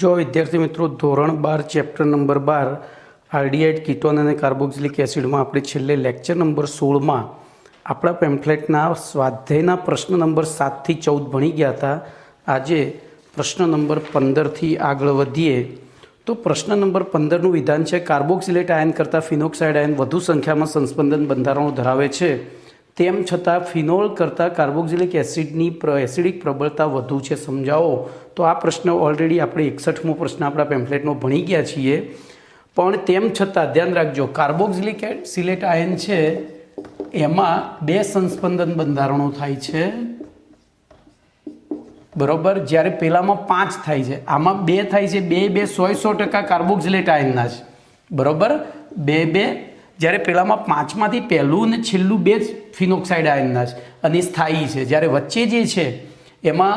जो विद्यार्थी मित्रों धोरण 12 चैप्टर नंबर 12 आल्डिहाइड कीटोन और कार्बोक्सिलिक एसिड में अपने छेल्ले लेक्चर नंबर 16 में अपना पेम्फलेटना स्वाध्यायना प्रश्न नंबर 7 થી 14 भणी गया था। आज प्रश्न नंबर 15 थी आगळ वधीए तो प्रश्न नंबर 15 નું विधान है कार्बोक्सिलेट आयन करता फिनोक्साइड आयन વધુ સંખ્યામાં સંસ્પંદન બંધારણો ધરાવે છે તેમ છતાં ફિનોલ કરતાં કાર્બોક્સિલિક એસિડની એસિડિક પ્રબળતા વધુ છે સમજાવો। તો આ પ્રશ્ન ઓલરેડી આપણે 61મો પ્રશ્ન આપણા પેમ્ફલેટમાં ભણી ગયા છીએ, પણ તેમ છતાં ધ્યાન રાખજો કાર્બોક્સિલિક સિલેટ આયન છે એમાં બે સંસ્પંદન બંધારણો થાય છે, બરોબર। જ્યારે પેલામાં 5 થાય છે, આમાં 2 થાય છે, 2 100% કાર્બોક્સિલેટ આયનના છે, બરોબર। 2 જ્યારે પેલામાં 5માંથી પહેલું અને છેલ્લું 2 જ ફિનોક્સાઇડ આયનના છે અને સ્થાયી છે। જ્યારે વચ્ચે જે છે એમાં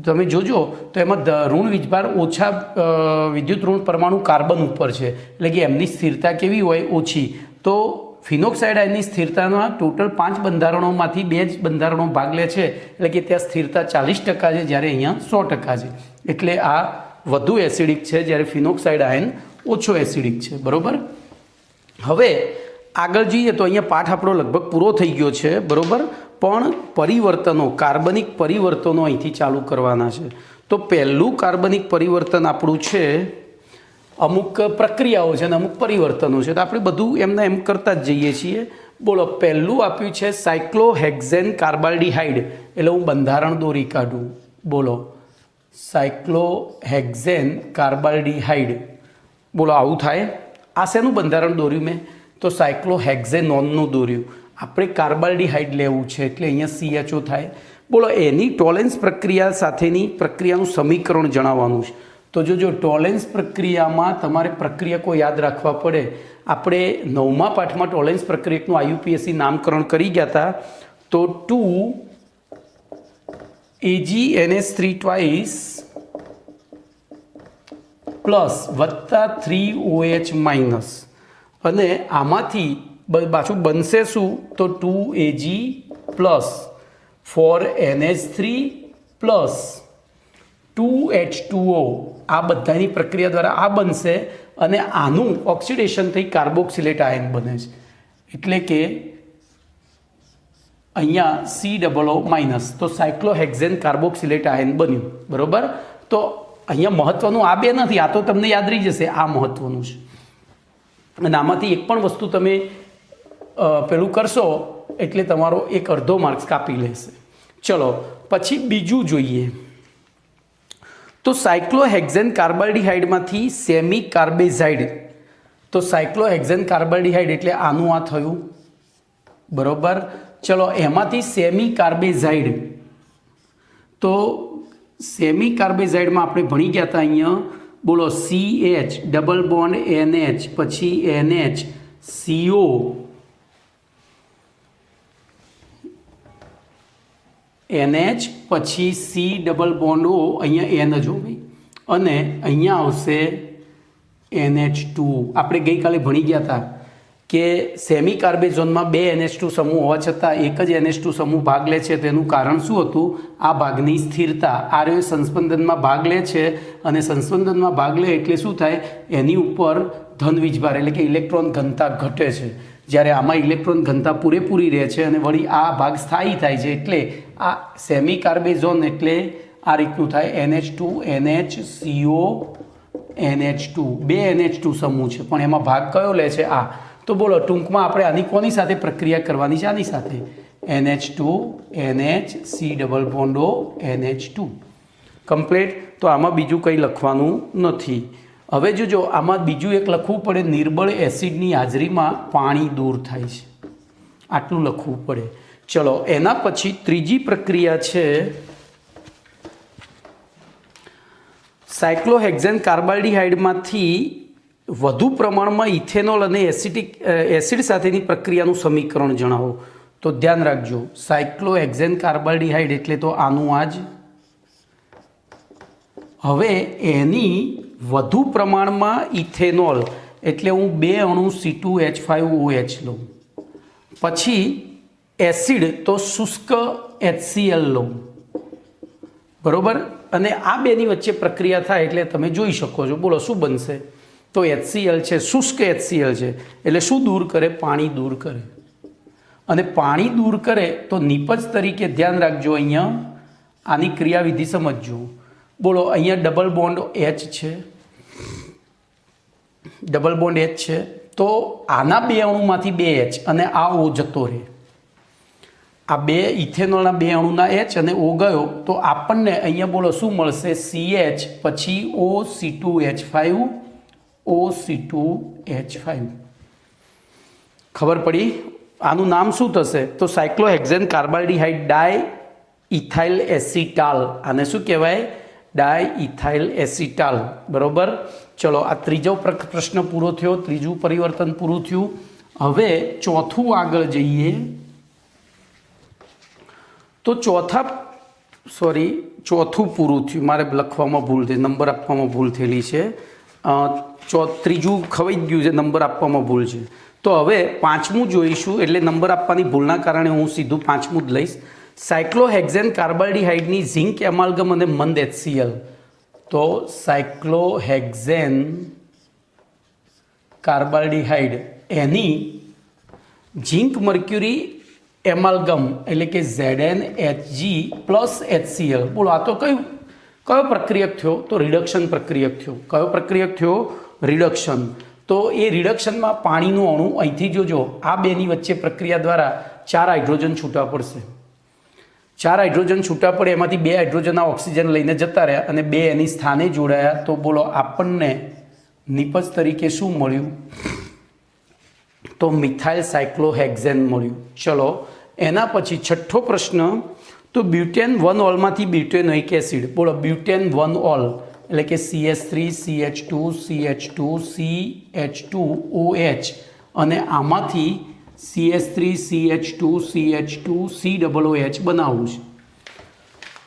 તમે જોજો તો એમાં ઋણ વીજભાર ઓછા વિદ્યુત ઋણ પરમાણુ કાર્બન ઉપર છે, એટલે કે એમની સ્થિરતા કેવી હોય? ઓછી। તો ફિનોક્સાઇડ આયનની સ્થિરતાના ટોટલ 5 બંધારણોમાંથી 2 જ બંધારણો ભાગ લે છે, એટલે કે ત્યાં સ્થિરતા 40% છે, જ્યારે અહીંયા 100% છે, એટલે આ વધુ એસિડિક છે, જ્યારે ફિનોક્સાઇડ આયન ઓછો એસિડિક છે, બરોબર। હવે આગળ જઈએ તો અહીંયા પાઠ આપણો લગભગ પૂરો થઈ ગયો છે, બરોબર। પણ પરિવર્તનો કાર્બનિક પરિવર્તનો અહીંથી ચાલુ કરવાના છે। તો પહેલું કાર્બનિક પરિવર્તન આપણું છે, અમુક પ્રક્રિયાઓ છે અને અમુક પરિવર્તનો છે, તો આપણે બધું એમના એમ કરતા જ જઈએ છીએ। બોલો, પહેલું આપ્યું છે સાયક્લોહેક્ઝેન કાર્બાલ્ડિહાઇડ, એટલે હું બંધારણ દોરી કાઢું। બોલો, સાયક્લોહેક્ઝેન કાર્બાલ્ડિહાઇડ, બોલો આવું થાય। આ શેનું બંધારણ દોર્યું મેં? તો સાયક્લોહેક્ઝેનોનનું દોર્યું। આપણે કાર્બાલ્ડિહાઇડ લેવું છે એટલે અહીંયા CHO થાય। બોલો, એની ટોલેન્સ પ્રક્રિયા સાથેની પ્રક્રિયાનું સમીકરણ જણાવવાનું છે। તો જો ટોલેન્સ પ્રક્રિયામાં તમારે પ્રક્રિયકો યાદ રાખવા પડે। આપણે 9મા પાઠમાં ટોલેન્સ પ્રક્રિયકનું IUPAC નામકરણ કરી ગયા હતા। તો 2AgNH3 ટ્વાઇસ પ્લસ વત્તા 3OH માઇનસ, અને આમાંથી પાછું બનશે શું? તો 2Ag plus 4NH3 plus 2H2O, આ બધાની પ્રક્રિયા દ્વારા આ બનશે અને આનું ઓક્સિડેશન થઈ કાર્બોક્સિલેટ આયન બને છે, એટલે કે અહીંયા COO માઇનસ, તો સાયક્લોહેક્ઝેન કાર્બોક્સિલેટ આયન બન્યું, બરોબર। તો અહીંયા મહત્વનું આ બે નથી, આ તો તમને યાદ રહી જશે, આ મહત્વનું છે। અને આમાંથી એક પણ વસ્તુ તમે પેલું કરશો એટલે તમારો એક અડધો માર્ક્સ કાપી લેશે। ચલો પછી બીજું જોઈએ। તો સાયક્લોહેક્ઝેન કાર્બાલ્ડિહાઇડમાંથી સેમી કાર્બેઝાઇડ, તો સાયક્લોહેક્ઝેન કાર્બાલ્ડિહાઇડ એટલે આનું આ થયું, બરોબર। ચલો એમાંથી સેમી કાર્બેઝાઇડ, તો સેમી કાર્બેઝાઇડમાં આપણે ભણી ગયા હતા અહીંયા, બોલો CH ડબલ બોન્ડ NH પછી NH CO NH પછી C ડબલ બોન્ડ O, અહીંયા N જ હોય, અને અહીંયા આવશે NH2। આપણે ગઈકાલે ભણી ગયા હતા કે સેમી કાર્બેઝોનમાં 2 NH2 સમૂહ હોવા છતાં એક જ NH2 સમૂહ ભાગ લે છે, તેનું કારણ શું હતું? આ ભાગની સ્થિરતા। આ રહ્યો સંસ્પંદનમાં ભાગ લે છે અને સંસ્પંદનમાં ભાગ લે એટલે શું થાય? એની ઉપર ધન વીજભાર એટલે કે ઇલેક્ટ્રોન ઘનતા ઘટે છે, જ્યારે આમાં ઇલેક્ટ્રોન ઘનતા પૂરેપૂરી રહે છે અને વળી આ ભાગ સ્થાયી થાય છે, એટલે આ સેમી કાર્બેઝોન એટલે આ રીતનું થાય, NH2 NH CO NH2, 2 NH2 સમૂહ છે પણ એમાં ભાગ કયો લે છે? આ। તો બોલો ટૂંકમાં આપણે આની કોની સાથે પ્રક્રિયા કરવાની છે? આની સાથે, NH2 NH C double bond O NH2, complete. તો આમાં બીજું કંઈ લખવાનું નથી। હવે જોજો આમાં બીજું એક લખવું પડે, નિર્બળ એસિડની હાજરીમાં પાણી દૂર થાય છે, આટલું લખવું પડે। ચલો એના પછી ત્રીજી પ્રક્રિયા છે સાયક્લોહેક્ઝેન કાર્બાલ્ડિહાઇડમાંથી વધુ પ્રમાણમાં ઇથેનોલ અને એસિડ સાથેની પ્રક્રિયાનું સમીકરણ જણાવો। તો ધ્યાન રાખજો સાયક્લોહેક્ઝેન કાર્બાલ્ડિહાઇડ એટલે તો આનું આ જ। હવે એની વધુ પ્રમાણમાં ઇથેનોલ એટલે હું 2 અણુ C2H5OH લઉં, પછી એસિડ તો શુષ્ક HCl લઉં, બરોબર। અને આ બેની વચ્ચે પ્રક્રિયા થાય એટલે તમે જોઈ શકો છો. બોલો શું બનશે? તો HCl છે, શુષ્ક HCl છે, એટલે શું દૂર કરે? પાણી દૂર કરે. અને પાણી દૂર કરે તો નિપજ તરીકે ધ્યાન રાખજો, અહીંયા આની ક્રિયાવિધિ સમજજો. બોલો અહીંયા ડબલ બોન્ડ H છે, ડબલ બોન્ડ H છે, તો આના બે અણુમાંથી બે H અને આ O જતો રહે. આ બે ઇથેનોલના બે અણુના H અને O ગયો તો આપણને અહીંયા બોલો શું મળશે? CH પછી OC2H5, OC2H5. ખબર પડી? આનું નામ શું થશે? તો સાયક્લોહેક્ઝેન કાર્બાલ્ડિહાઇડ ડાય ઇથાઇલ એસિટાલ. આને શું કહેવાય? ડાય ઇથાઇલ એસિટાલ. બરોબર. ચલો આ ત્રીજો પ્રશ્ન પૂરો થયો, ત્રીજું પરિવર્તન પૂરું થયું. હવે ચોથું આગળ જઈએ. તો ચોથું પૂરું થયું. મારે લખવામાં ભૂલ થઈ, નંબર આપવામાં ભૂલ થયેલી છે. ત્રીજું ખવાઈ ગયું છે, નંબર આપવામાં ભૂલ છે. તો હવે પાંચમું જોઈશું, એટલે નંબર આપવાની ભૂલના કારણે હું સીધું પાંચમું જ લઈશ. સાયક્લોહેક્ઝેન કાર્બાલ્ડિહાઇડની ઝિંક એમાલ્ગમ અને મંદ HCl. તો સાયક્લોહેક્ઝેન કાર્બાલ્ડિહાઇડ એની ઝિંક મર્ક્યુરી એમાલ્ગમ એટલે કે ZnHg પ્લસ HCl. બોલો આ તો કયો પ્રક્રિયક થયો? તો રિડક્શન પ્રક્રિયક થયો. કયો પ્રક્રિયક થયો? રિડક્શન. તો એ રિડક્શનમાં પાણીનું અણુ અહીંથી જોજો, આ બેની વચ્ચે પ્રક્રિયા દ્વારા 4 હાઇડ્રોજન છૂટા પડશે. 4 હાઇડ્રોજન છૂટા પડે, એમાંથી 2 હાઇડ્રોજન આ ઓક્સિજન લઈને જતા રહ્યા અને 2 એની સ્થાને જોડાયા. તો બોલો આપણને નિપજ તરીકે શું મળ્યું? તો મિથાઇલ સાયક્લોહેક્ઝેન મળ્યું. ચલો એના પછી છઠ્ઠો પ્રશ્ન. તો બ્યુટેન 1 ઓલમાંથી બ્યુટેનોઇક એસિડ. બોલો બ્યુટેન 1 ઓલ એટલે કે CH3 CH2 CH2 CH2OH અને આમાંથી CH3 CH2 CH2 COOH બનાવવું છે.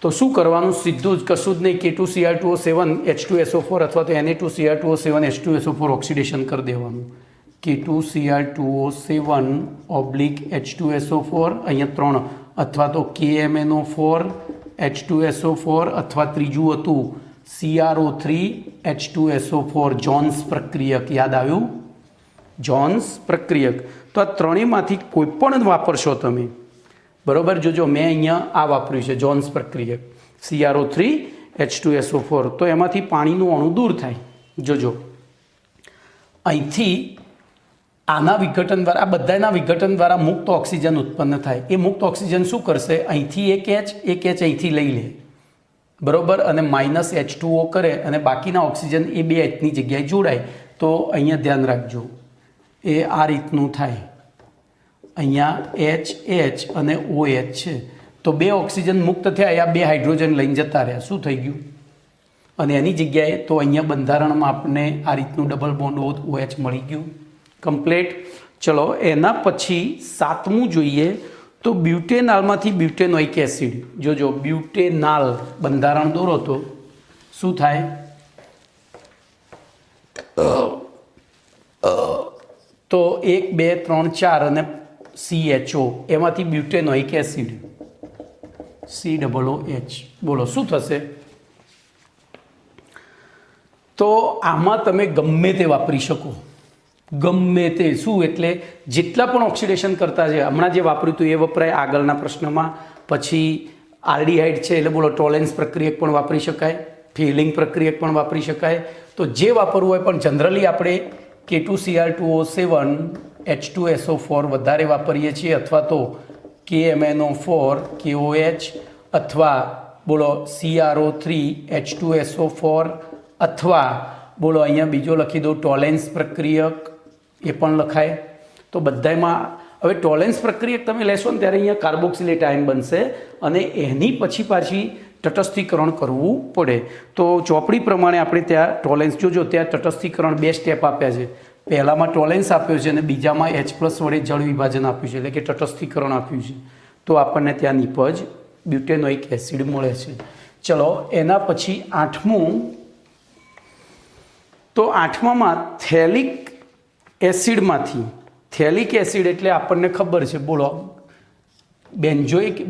તો શું કરવાનું? સીધું જ, કશું જ નહીં, K2Cr2O7 H2SO4 અથવા તો Na2Cr2O7 H2SO4 ઓક્સિડેશન કરી દેવાનું. K2Cr2O7 H2SO4 અહીંયા 3, અથવા તો KMnO4 H2SO4 અથવા ત્રીજું હતું CrO3 H2SO4. જોન્સ પ્રક્રિયક. યાદ આવ્યું? જોન્સ પ્રક્રિયક. તો આ ત્રણેયમાંથી કોઈ પણ વાપરશો તમે. બરોબર. જોજો મેં અહીંયા આ વાપર્યું છે, જોન્સ પ્રક્રિયક, CrO3 H2SO4. તો એમાંથી પાણીનું અણુ દૂર થાય. જોજો અહીંથી આના વિઘટન દ્વારા, આ બધાના વિઘટન દ્વારા મુક્ત ઓક્સિજન ઉત્પન્ન થાય. એ મુક્ત ઓક્સિજન શું કરશે? અહીંથી એક H અહીંથી લઈ લે. બરોબર. અને -H2O કરે અને બાકીના ઓક્સિજન એ 2 Hની જગ્યાએ જોડાય. તો અહીંયા ધ્યાન રાખજો, એ આ રીતનું થાય. અહીંયા H અને OH છે, તો 2 ઓક્સિજન મુક્ત થયા, આ 2 હાઇડ્રોજન લઈને જતા રહ્યા. શું થઈ ગયું? અને એની જગ્યાએ તો અહીંયા બંધારણમાં આપણને આ રીતનું ડબલ બોન્ડ OH મળી ગયું. કમ્પ્લીટ. ચલો એના પછી સાતમું જોઈએ. તો બ્યુટેનાલમાંથી બ્યુટેનોઇક એસિડ. જોજો બ્યુટેનાલ બંધારણ દોરો તો શું થાય? તો 1 2 3 4 અને CHO, એમાંથી બ્યુટેનોઇક એસિડ COOH. બોલો શું થશે? તો આમાં તમે ગમે તે વાપરી શકો, ગમે તે. શું એટલે જેટલા પણ ઓક્સિડેશન કરતા છે, હમણાં જે વાપર્યું હતું એ વપરાય આગળના પ્રશ્નમાં. પછી આલ્ડીહાઇડ છે એટલે બોલો ટોલેન્સ પ્રક્રિયક પણ વાપરી શકાય, ફિલિંગ પ્રક્રિયક પણ વાપરી શકાય. તો જે વાપરવું હોય, પણ જનરલી આપણે K2Cr2O7 H2SO4 વધારે વાપરીએ છીએ, અથવા તો KMnO4 KOH, અથવા બોલો CrO3 H2SO4, અથવા બોલો અહીંયા બીજો લખી દો ટોલેન્સ પ્રક્રિયક, એ પણ લખાય. તો બધામાં હવે ટોલેન્સ પ્રક્રિયક તમે લેશો ને ત્યારે અહીંયા કાર્બોક્સિલેટ આયન બનશે અને એની પછી પાછી તટસ્થીકરણ કરવું પડે. તો ચોપડી પ્રમાણે આપણે ત્યાં ટોલેન્સ જોજો, ત્યાં તટસ્થીકરણ 2 સ્ટેપ આપ્યા છે. પહેલામાં ટોલેન્સ આપ્યો છે અને બીજામાં H+ વડે જળ વિભાજન આપ્યું છે, એટલે કે તટસ્થીકરણ આપ્યું છે. તો આપણને ત્યાં નિપજ બ્યુટેનોઇક એસિડ મળે છે. ચલો એના પછી આઠમું. તો આઠમામાં થેલિક એસિડમાંથી, થેલિક એસિડ એટલે આપણને ખબર છે, બોલો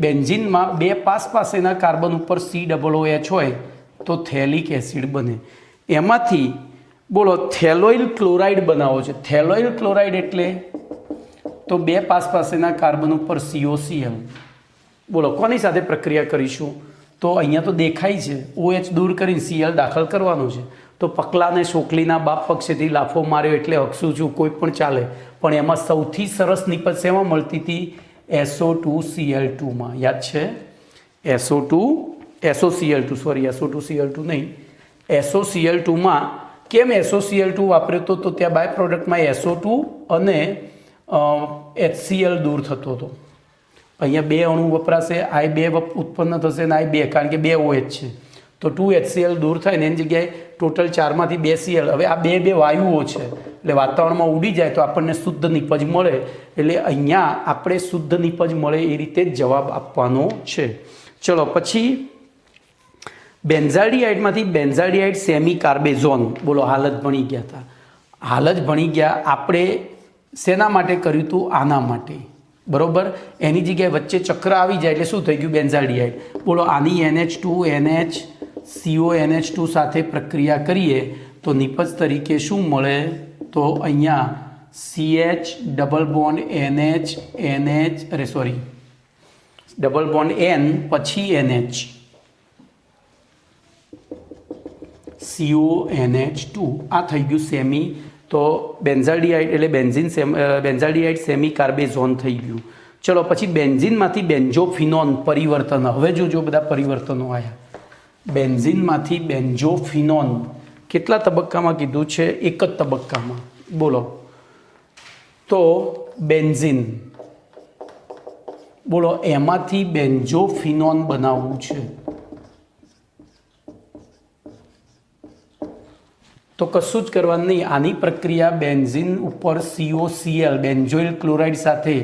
બેન્ઝીનમાં 2 પાસેના કાર્બન ઉપર COOH હોય તો થેલિક એસિડ બને. એમાંથી બોલો થેલોઇલ ક્લોરાઇડ બનાવો છે. થેલોઇલ ક્લોરાઇડ એટલે તો બે પાસેના કાર્બન ઉપર COCl. બોલો કોની સાથે પ્રક્રિયા કરીશું? તો અહીંયા તો દેખાય છે OH દૂર કરીને Cl દાખલ કરવાનું છે. તો પકલાને શોકલીના બાપ પક્ષેથી લાફો માર્યો એટલે હકશું છું, કોઈ પણ ચાલે. પણ એમાં સૌથી સરસ નિપજ શેમાં મળતી હતી? SO2Cl2માં. યાદ છે? SO2Cl2 નહીં, SOCl2માં. કેમ SOCl2 વાપર્યો હતો? તો ત્યાં બાય પ્રોડક્ટમાં SO2 અને HCl દૂર થતો હતો. અહીંયા બે અણુ વપરાશે, આ બે ઉત્પન્ન થશે ને આ બે, કારણ કે બે OH છે તો 2HCl દૂર થાય ને એની જગ્યાએ ટોટલ 4માંથી 2 Cl. હવે આ બે વાયુઓ છે એટલે વાતાવરણમાં ઉડી જાય તો આપણને શુદ્ધ નિપજ મળે. એટલે અહીંયા આપણે શુદ્ધ નિપજ મળે એ રીતે જ જવાબ આપવાનો છે. ચલો પછી બેન્ઝાલ્ડિહાઇડમાંથી બેન્ઝાલ્ડિહાઇડ સેમી કાર્બેઝોન. બોલો હાલ જ ભણી ગયા હતા, હાલ જ ભણી ગયા. આપણે શેના માટે કર્યું હતું? આના માટે. બરોબર. એની જગ્યાએ વચ્ચે ચક્ર આવી જાય એટલે શું થઈ ગયું? બેન્ઝાલ્ડિહાઇડ. બોલો આની NH2NH સાથે પ્રક્રિયા કરીએ તો નિપજ તરીકે શું મળે? તો અહીંયા CH double bond double bond N પછી NH CONH2. આ થઈ ગયું સેમી. તો બેન્ઝાલ્ડિહાઇડ એટલે બેન્ઝાલ્ડિહાઇડ સેમી કાર્બેઝોન થઈ ગયું. ચલો પછી બેન્ઝીનમાંથી બેન્ઝોફિનોન પરિવર્તન. હવે જોજો બધા પરિવર્તનો આવ્યા. બેન્ઝીનમાંથી બેન્ઝોફિનોન કેટલા તબક્કામાં કીધું છે? એક જ તબક્કામાં. બોલો તો બેન્ઝીન, બોલો એમાંથી બેન્ઝોફિનોન બનાવવું છે તો કશું જ કરવાનું નહીં. આની પ્રક્રિયા બેન્ઝીન ઉપર COCl બેન્ઝોઇલ ક્લોરાઇડ સાથે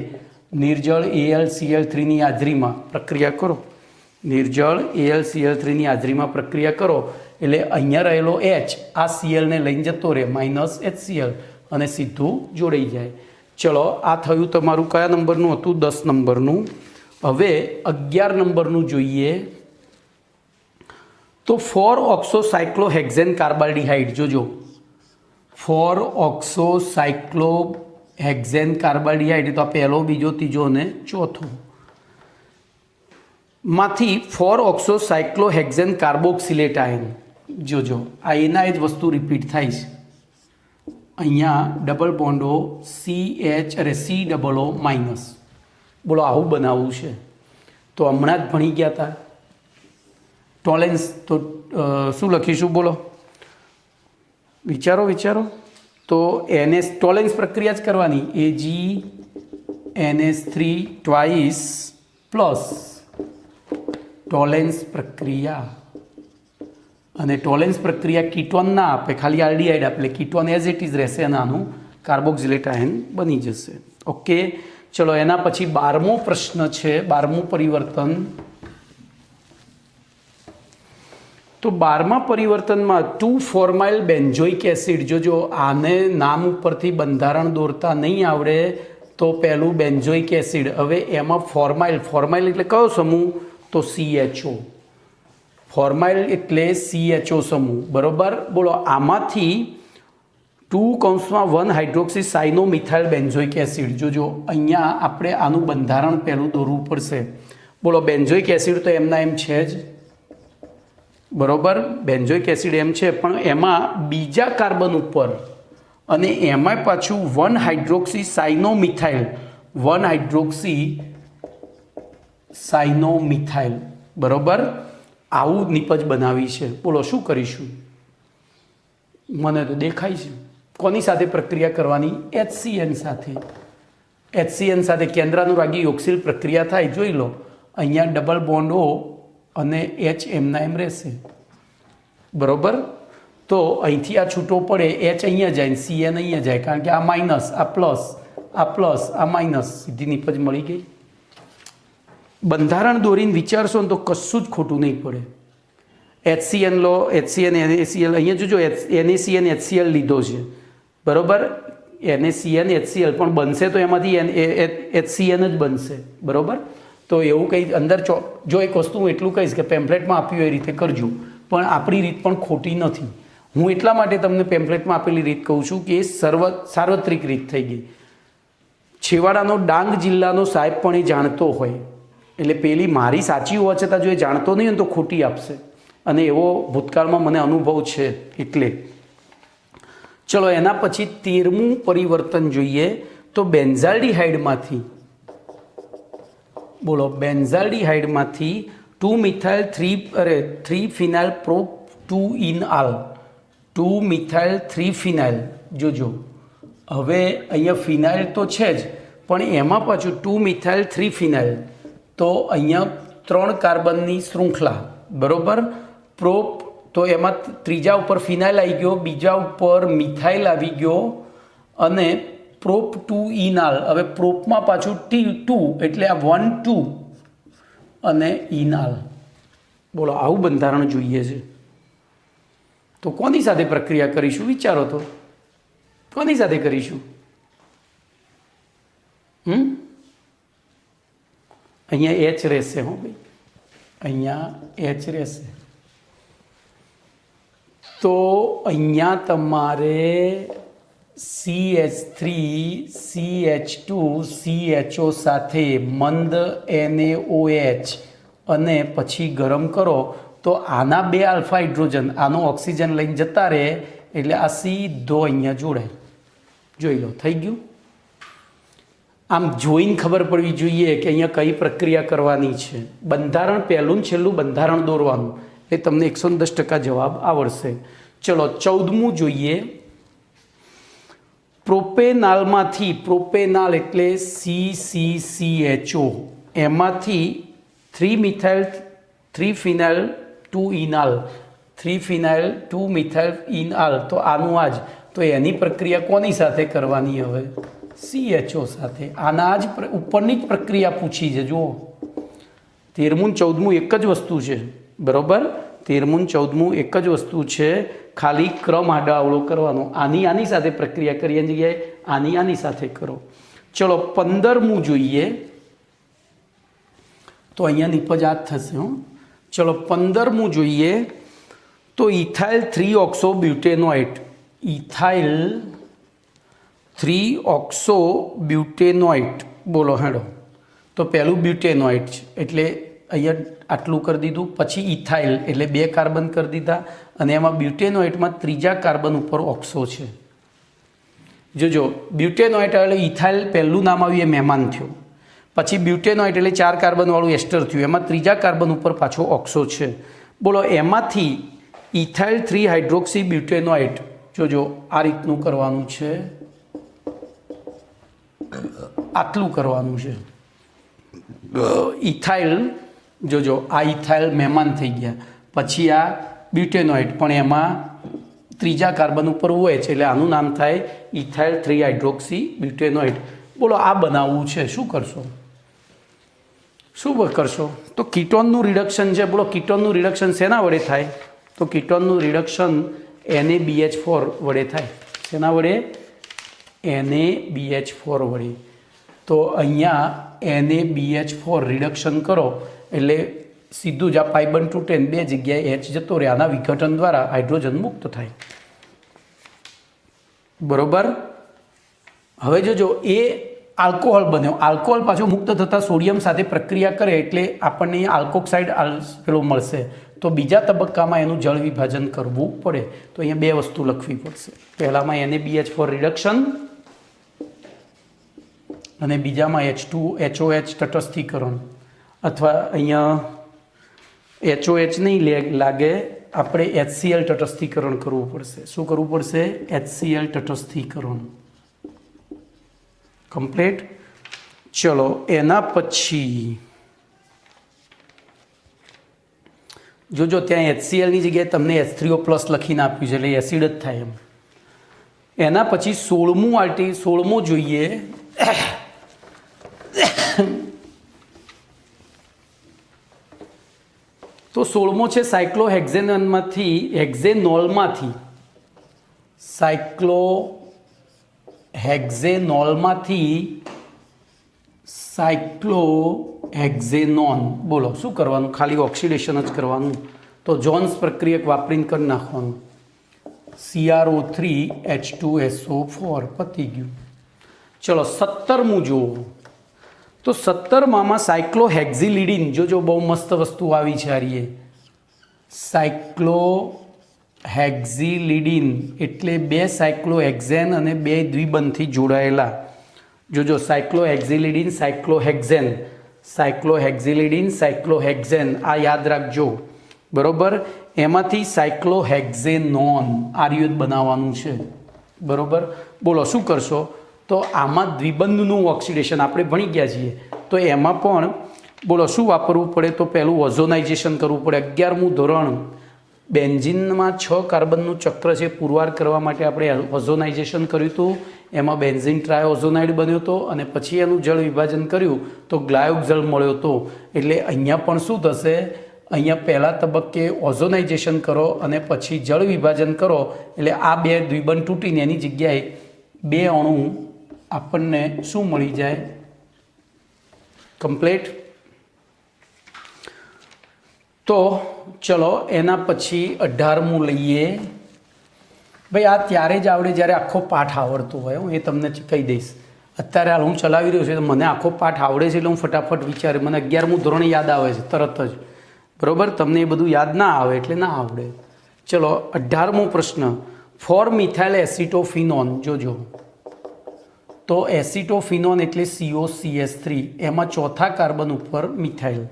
નિર્જળ AlCl3ની હાજરીમાં પ્રક્રિયા કરો. નિર્જળ AlCl3ની હાજરીમાં પ્રક્રિયા કરો એટલે અહીંયા રહેલો H આ Clને લઈને જતો રહે -HCl અને સીધું જોડાઈ જાય. ચલો આ થયું તમારું કયા નંબરનું હતું? 10 નંબરનું. હવે 11 નંબરનું જોઈએ તો 4-ઓક્સોસાયક્લોહેક્ઝેન કાર્બાલ્ડિહાઇડ. જોજો 4-ઓક્સોસાયક્લોહેક્ઝેન કાર્બાલ્ડિહાઇડ તો આ પહેલો, બીજો, ત્રીજો અને ચોથો માંથી 4-ઓક્સોસાયક્લોહેક્ઝેન કાર્બોક્સિલેટ આયન. જોજો આ એના જ વસ્તુ રિપીટ થાય છે. અહીંયા ડબલ બોન્ડો CHO માઇનસ. બોલો આવું બનાવવું છે તો હમણાં જ ભણી ગયા હતા. ટોલેન્સ તો શું લખીશું? બોલો વિચારો. તો NH ટોલેન્સ પ્રક્રિયા જ કરવાની. AgNH3 ટ્વાઇસ પ્લસ ટોલેન્સ પ્રક્રિયા. અને ટોલેન્સ પ્રક્રિયા કીટોન ના આપે, ખાલી આલ્ડિહાઇડ આપે. કીટોન એઝ ઇટ ઇઝ રહેશે અને આનું કાર્બોક્સિલેટ આયન બની જશે. ઓકે ચલો એના પછી 12મો પ્રશ્ન છે, 12મું પરિવર્તન. તો 12મા પરિવર્તનમાં 2-ફોર્માઇલ બેન્ઝોઇક એસિડ. જોજો આને નામ ઉપરથી બંધારણ દોરતા નહીં આવડે તો પહેલું બેન્ઝોઇક એસિડ. હવે એમાં ફોર્માઇલ એટલે કયો સમૂહ? તો CHO. ફોર્માઇલ એટલે CHO સમૂહ. બરોબર. બોલો આમાંથી 2(1 સાયનોમિથાઇલ બેન્ઝોઇક એસિડ. જોજો અહીંયા આપણે આનું બંધારણ પહેલું દોરવું પડશે. બોલો બેન્ઝોઇક એસિડ તો એમના એમ છે જ. બરોબર. બેન્ઝોઇક એસિડ એમ છે પણ એમાં બીજા કાર્બન ઉપર અને એમાં પાછું 1 સાયનોમિથાઇલ. બરોબર. આવું નિપજ બનાવી છે. બોલો શું કરીશું? મને તો દેખાય છે. કોની સાથે પ્રક્રિયા કરવાની? HCN સાથે. HCN સાથે કેન્દ્રાનુરાગી યોક્સિલ પ્રક્રિયા થાય. જોઈ લો અહીંયા ડબલ બોન્ડ O અને H એમના એમ રહેશે. બરોબર. તો અહીંથી આ છૂટો પડે, H અહીંયા જાય, CN અહીંયા જાય, કારણ કે આ માઇનસ, આ પ્લસ, આ માઇનસ, સીધી નિપજ મળી ગઈ. બંધારણ દોરીને વિચારશો ને તો કશું જ ખોટું નહીં પડે. HCN લો, HCN NaCl. અહીંયા જોજો NaCN HCl લીધો છે. બરોબર. NaCN HCl પણ બનશે તો એમાંથી HCN જ બનશે. બરોબર. તો એવું કંઈ અંદર જો એક વસ્તુ હું એટલું કહીશ કે પેમ્ફલેટમાં આપ્યું એ રીતે કરજો. પણ આપણી રીત પણ ખોટી નથી. હું એટલા માટે તમને પેમ્પલેટમાં આપેલી રીત કહું છું કે એ સાર્વત્રિક રીત થઈ ગઈ. છેવાડાનો ડાંગ જિલ્લાનો સાહેબ પણ એ જાણતો હોય, એટલે પેલી મારી સાચી હોવા છતાં જો એ જાણતો નહીં હોય તો ખોટી આપશે, અને એવો ભૂતકાળમાં મને અનુભવ છે. એટલે ચલો એના પછી 13મું પરિવર્તન જોઈએ તો બેન્ઝાલ્ડિહાઇડમાંથી, બોલો, બેન્ઝાલ્ડિહાઇડમાંથી 2 મિથાઇલ 3 ફિનાઇલ પ્રોપ 2 ઇનઆલ, 2 મિથાઇલ 3 ફિનાઇલ. જોજો હવે અહીંયા ફિનાઇલ તો છે જ, પણ એમાં પાછું 2 મિથાઇલ 3 ફિનાઇલ, તો અહીંયા 3 કાર્બનની શૃંખલા, બરોબર. પ્રોપ તો એમાં ત્રીજા ઉપર ફિનાઇલ આવી ગયો, બીજા ઉપર મિથાઇલ આવી ગયો, અને પ્રોપ 2 ઇનાલ. હવે પ્રોપમાં પાછું T2 એટલે આ 1 2 અને ઇનાલ. બોલો, આવું બંધારણ જોઈએ છે. તો કોની સાથે પ્રક્રિયા કરીશું વિચારો તો, કોની સાથે કરીશું? અહીંયા H રહેશે, હો ભાઈ, અહીંયા H રહેશે. તો અહીંયા તમારે CH3 CH2 CHO સાથે મંદ NaOH અને પછી ગરમ કરો તો આના 2 આલ્ફા હાઇડ્રોજન આનો ઓક્સિજન લઈને જતા રહે, એટલે આ સીધો અહીંયા જોડાય. જોઈ લો, થઈ ગયું. આમ જોઈને ખબર પડવી જોઈએ કે અહીંયા કઈ પ્રક્રિયા કરવાની છે. બંધારણ પહેલું ને છેલ્લું બંધારણ દોરવાનું, એ તમને 110% જવાબ આવડશે. ચલો 14મું જોઈએ. પ્રોપેનાલમાંથી, પ્રોપેનાલ એટલે CCCHO, એમાંથી 3 મિથાઇલ 3 ફિનાઇલ 2 ઇનાલ, 3 ફિનાઇલ 2 મિથાઇલ ઇનાલ. તો આનું આજ, તો એની પ્રક્રિયા કોની સાથે કરવાની? હવે CHO સાથે. આના જ ઉપરની જ પ્રક્રિયા પૂછી છે. જુઓ 13મું 14મું એક જ વસ્તુ છે, બરોબર. 13મું 14મું એક જ વસ્તુ છે, ખાલી ક્રમ આડાઅવળો કરવાનો. આની સાથે પ્રક્રિયા કરી એની જગ્યાએ આની સાથે કરો. ચલો 15મું જોઈએ તો અહીંયા નિપજ આ જ થશે. ચલો 15મું જોઈએ તો ઇથાઇલ 3 ઓક્સો બ્યુટેનોઇટ, ઇથાઇલ 3 ઓક્સો બ્યુટેનોઇટ. બોલો હેડો. તો પહેલું બ્યુટેનોઇટ છે એટલે અહીંયા આટલું કરી દીધું, પછી ઇથાઇલ એટલે 2 કાર્બન કરી દીધા, અને એમાં બ્યુટેનોઇટમાં ત્રીજા કાર્બન ઉપર ઓક્સો છે. જોજો બ્યુટેનોઇટ એટલે ઇથાઇલ પહેલું નામ આવ્યું એ મહેમાન થયો, પછી બ્યુટેનોઇટ એટલે 4 કાર્બનવાળું એસ્ટર થયું, એમાં ત્રીજા કાર્બન ઉપર પાછો ઓક્સો છે. બોલો, એમાંથી ઇથાઇલ 3 હાઇડ્રોક્સી બ્યુટેનોઇટ. જોજો આ રીતનું કરવાનું છે, આટલું કરવાનું છે. ઇથાઇલ, જોજો આ ઇથાઇલ મહેમાન થઈ ગયા, પછી આ બ્યુટેનોઇટ, પણ એમાં ત્રીજા કાર્બન ઉપર હોય છે એટલે આનું નામ થાય ઇથાઇલ 3 હાઇડ્રોક્સી બ્યુટેનોઇટ. બોલો, આ બનાવવું છે, શું કરશો? શું કરશો? તો કીટોનનું રિડક્શન છે. બોલો, કીટોનનું રિડક્શન શેના વડે થાય? તો કીટોનનું રિડક્શન NaBH4 વડે થાય. શેના વડે? NaBH4 વડે. તો અહીંયા NaBH4 રિડક્શન કરો એટલે સીધું જ આ પાઇબન ટુ 10 બે જગ્યાએ H જતો રહે. આના વિઘટન દ્વારા હાઇડ્રોજન મુક્ત થાય, બરોબર. હવે જોજો એ આલ્કોહોલ બન્યો, આલ્કોહોલ પાછો મુક્ત થતાં સોડિયમ સાથે પ્રક્રિયા કરે એટલે આપણને આલ્કોક્સાઇડ પેલો મળશે. તો બીજા તબક્કામાં એનું જળ વિભાજન કરવું પડે. તો અહીંયા 2 વસ્તુ લખવી પડશે. પહેલામાં NaBH4 રિડક્શન અને બીજામાં H2HOH તટસ્થીકરણ, અથવા અહીંયા HOH નહીં લાગે, આપણે HCl તટસ્થીકરણ કરવું પડશે. શું કરવું પડશે? HCl તટસ્થીકરણ. કમ્પ્લીટ. ચલો એના પછી જોજો ત્યાં HClની જગ્યાએ તમને H3O+ લખીને આપ્યું છે એટલે એસિડ જ થાય એમ. એના પછી 16મું જોઈએ. તો 16મો છે સાયક્લોહેક્ઝેનોલમાંથી સાયક્લોહેક્ઝેનોન. બોલો, શું કરવાનું? ખાલી ઓક્સિડેશન જ કરવાનું. તો જોન્સ પ્રક્રિયક વાપરીને કરી નાખવાનું. CrO3H2SO4 પતી ગયું. ચલો 17મું જુઓ. તો 17માં સાયક્લોહેક્ઝિલિડીન જો બહુ મસ્ત વસ્તુ આવી છે. આરીએ સાયક્લોહેક્ઝિલિડીન એટલે 2 સાયક્લોહેક્ઝેન અને 2 દ્વિબંધથી જોડાયેલા. જો સાયક્લોહેક્ઝિલિડીન સાયક્લોહેક્ઝેન, સાયક્લોહેક્ઝિલિડીન સાયક્લોહેક્ઝેન, આ યાદ રાખજો બરોબર. એમાંથી સાયક્લોહેક્ઝેનોન આર્યુદ બનાવવાનું છે બરોબર. બોલો શું કરશો? તો આમાં દ્વિબંધનું ઓક્સિડેશન આપણે ભણી ગયા છીએ, તો એમાં પણ બોલો શું વાપરવું પડે? તો પહેલું ઓઝોનાઇઝેશન કરવું પડે. 11મું ધોરણ બેન્ઝિનમાં 6 કાર્બનનું ચક્ર છે, પુરવાર કરવા માટે આપણે ઓઝોનાઇઝેશન કર્યું હતું. એમાં બેન્ઝિન ટ્રાયઓઝોનાઇડ બન્યો હતો અને પછી એનું જળ વિભાજન કર્યું તો ગ્લાયોક્ઝળ મળ્યો હતો. એટલે અહીંયા પણ શું થશે? અહીંયા પહેલા તબક્કે ઓઝોનાઇઝેશન કરો અને પછી જળ વિભાજન કરો એટલે આ 2 દ્વિબંધ તૂટીને એની જગ્યાએ 2 અણુ આપણને શું મળી જાય? કમ્પ્લીટ. તો ચલો એના પછી 18મું લઈએ. ભાઈ આ ત્યારે જ આવડે જ્યારે આખો પાઠ આવડતો હોય. હું એ તમને કહી દઈશ. અત્યારે હાલ હું ચલાવી રહ્યો છું તો મને આખો પાઠ આવડે છે એટલે હું ફટાફટ વિચારે. મને 11મું ધોરણ યાદ આવે છે તરત જ બરાબર. તમને એ બધું યાદ ના આવે એટલે ના આવડે. ચલો 18મો પ્રશ્ન. Four methyl acetophenone. જોજો તો એસિટોફિનોન એટલે COCH3, એમાં ચોથા કાર્બન ઉપર મિથાઇલ.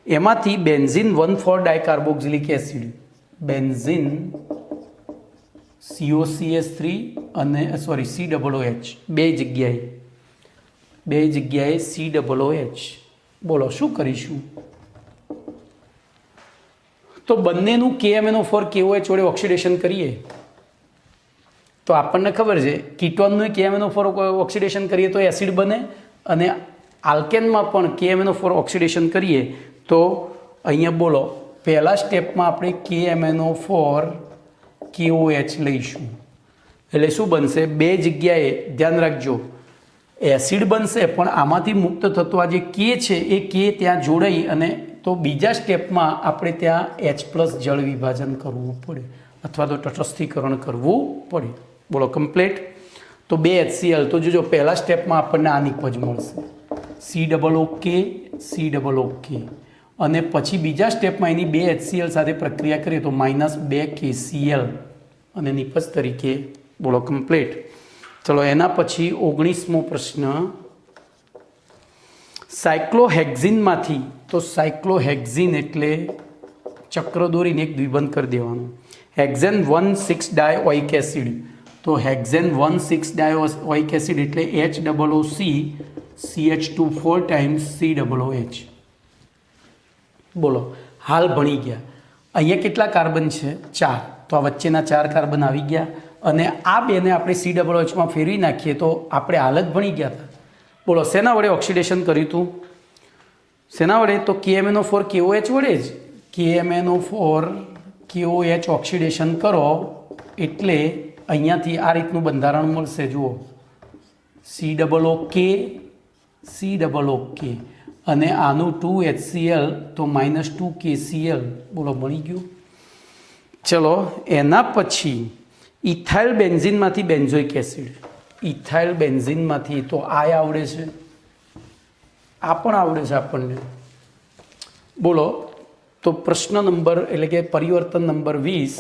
એમાંથી બેન્ઝિન 1,4 ડાયકાર્બોક્સિલિક એસિડ, બેન્ઝિન COCH3 અને સોરી COOH બે જગ્યાએ COOH. બોલો શું કરીશું? તો બંનેનું KMnO4 KOH વડે ઓક્સિડેશન કરીએ તો આપણને ખબર છે કીટોનનું KMnO4 ઓક્સિડેશન કરીએ તો એસિડ બને, અને આલ્કેનમાં પણ KMnO4 ઓક્સિડેશન કરીએ તો અહીંયા બોલો પહેલા સ્ટેપમાં આપણે KMnO4 KOH લઈશું એટલે શું બનશે? 2 જગ્યાએ ધ્યાન રાખજો એસિડ બનશે, પણ આમાંથી મુક્ત થતો આ જે K છે એ K ત્યાં જોડાઈ અને તો બીજા સ્ટેપમાં આપણે ત્યાં H+ જળ વિભાજન કરવું પડે અથવા તો તટસ્થીકરણ કરવું પડે. બોલો કમ્પ્લીટ. તો 2 HCl. તો જોજો પહેલા સ્ટેપમાં આપણને આ નિપજ મળશે COOK અને પછી બીજા સ્ટેપમાં એની 2 HCl સાથે પ્રક્રિયા કરીએ તો -2 KCl અને નિપજ તરીકે. બોલો કમ્પ્લીટ. ચલો એના પછી 19મો પ્રશ્ન. સાયક્લોહેક્ઝિનમાંથી. તો સાયક્લોહેક્ઝિન એટલે ચક્ર દોરીને એક દ્વિબંધ કરી દેવાનું. Hexane 1,6 dioic acid. તો હેક્ઝેન 1,6 ડાયોઇક એસિડ એટલે HOOC CH2 4 times COOH. બોલો હાલ ભણી ગયા. અહીંયા કેટલા કાર્બન છે? 4. તો આ વચ્ચેના 4 કાર્બન આવી ગયા અને આ બેને આપણે COOHમાં ફેરવી નાખીએ તો આપણે હાલ જ ભણી ગયા હતા. બોલો શેના વડે ઓક્સિડેશન કર્યું હતું? શેના વડે? તો KMnO4 KOH વડે જ. KMnO4 KOH ઓક્સિડેશન કરો એટલે અહીંયાથી આ રીતનું બંધારણ મળશે. જુઓ COOK અને આનું 2 HCl તો -2 KCl. બોલો બની ગયું. ચલો એના પછી ઇથાઇલ બેન્ઝિનમાંથી બેન્ઝોઇક એસિડ. ઇથાઇલ બેન્ઝિનમાંથી તો આ આવડે છે, આ પણ આવડે છે આપણને. બોલો તો પ્રશ્ન નંબર એટલે કે પરિવર્તન નંબર 20.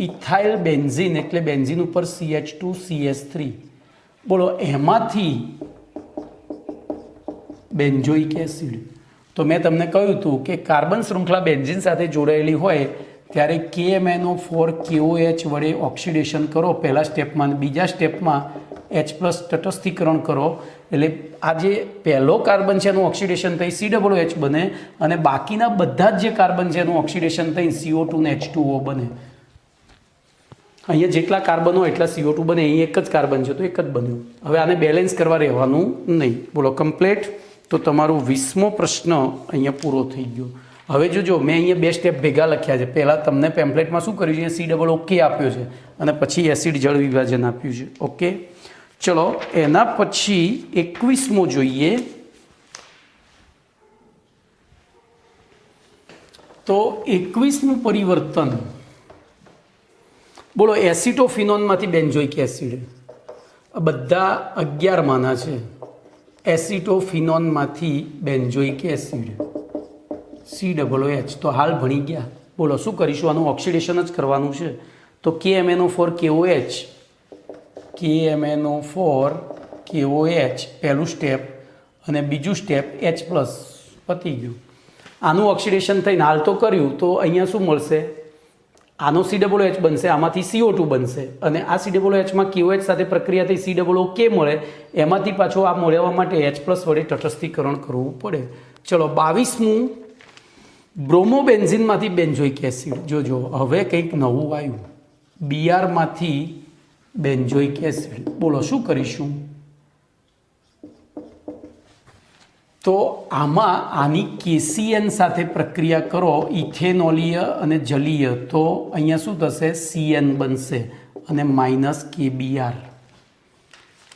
ઇથાઇલ બેન્ઝિન એટલે બેન્ઝિન ઉપર CH2CH3. બોલો એમાંથી બેન્ઝોઇક એસિડ. તો મેં તમને કહ્યું હતું કે કાર્બન શૃંખલા બેન્ઝિન સાથે જોડાયેલી હોય ત્યારે KMnO4 KOH વડે ઓક્સિડેશન કરો પહેલા સ્ટેપમાં, બીજા સ્ટેપમાં H+ તટસ્થીકરણ કરો એટલે આ જે પહેલો કાર્બન છે એનું ઓક્સિડેશન થઈ COOH બને અને બાકીના બધા જ જે કાર્બન છે એનું ઓક્સિડેશન થઈ CO2 ને H2O બને. અહીંયા જેટલા કાર્બન હોય એટલા CO2 બને. અહીં એક જ કાર્બન છે તો એક જ બન્યું. હવે આને બેલેન્સ કરવા રહેવાનું નહીં. બોલો કમ્પ્લીટ. તો તમારો 20મો પ્રશ્ન અહીંયા પૂરો થઈ ગયો. હવે જોજો મેં અહીંયા 2 સ્ટેપ ભેગા લખ્યા છે. પહેલાં તમને પેમ્પલેટમાં શું કર્યું છે? COOK આપ્યો છે અને પછી એસિડ જળ વિભાજન આપ્યું છે. ઓકે ચલો એના પછી 21મો જોઈએ. તો તો 21મું પરિવર્તન બોલો એસિટોફિનોનમાંથી બેન્ઝોઇક એસિડ બધા 11 માના છે એસિટોફિનોનમાંથી બેન્ઝોઇક એસિડ COOH તો હાલ ભણી ગયા બોલો શું કરીશું આનું ઓક્સિડેશન જ કરવાનું છે તો KMnO4 KOH KMnO4 KOH પહેલું સ્ટેપ અને બીજું સ્ટેપ H+ પતી ગયું આનું ઓક્સિડેશન થઈને હાલ તો કર્યું તો અહીંયા શું મળશે આનો COOH બનશે આમાંથી CO2 બનશે અને આ COOHમાં KOH સાથે પ્રક્રિયા થઈ COOK મળે એમાંથી પાછો આ મેળવવા માટે H+ વડે તટસ્થીકરણ કરવું પડે ચલો 22મું બ્રોમોબેન્ઝીનમાંથી બેન્ઝોઇક એસિડ જોજો હવે કંઈક નવું આવ્યું BRમાંથી બેન્ઝોઇક એસિડ બોલો શું કરીશું તો આમાં આની KCN સાથે પ્રક્રિયા કરો ઇથેનોલીય અને જલીય તો અહીંયા શું થશે CN બનશે અને -KBr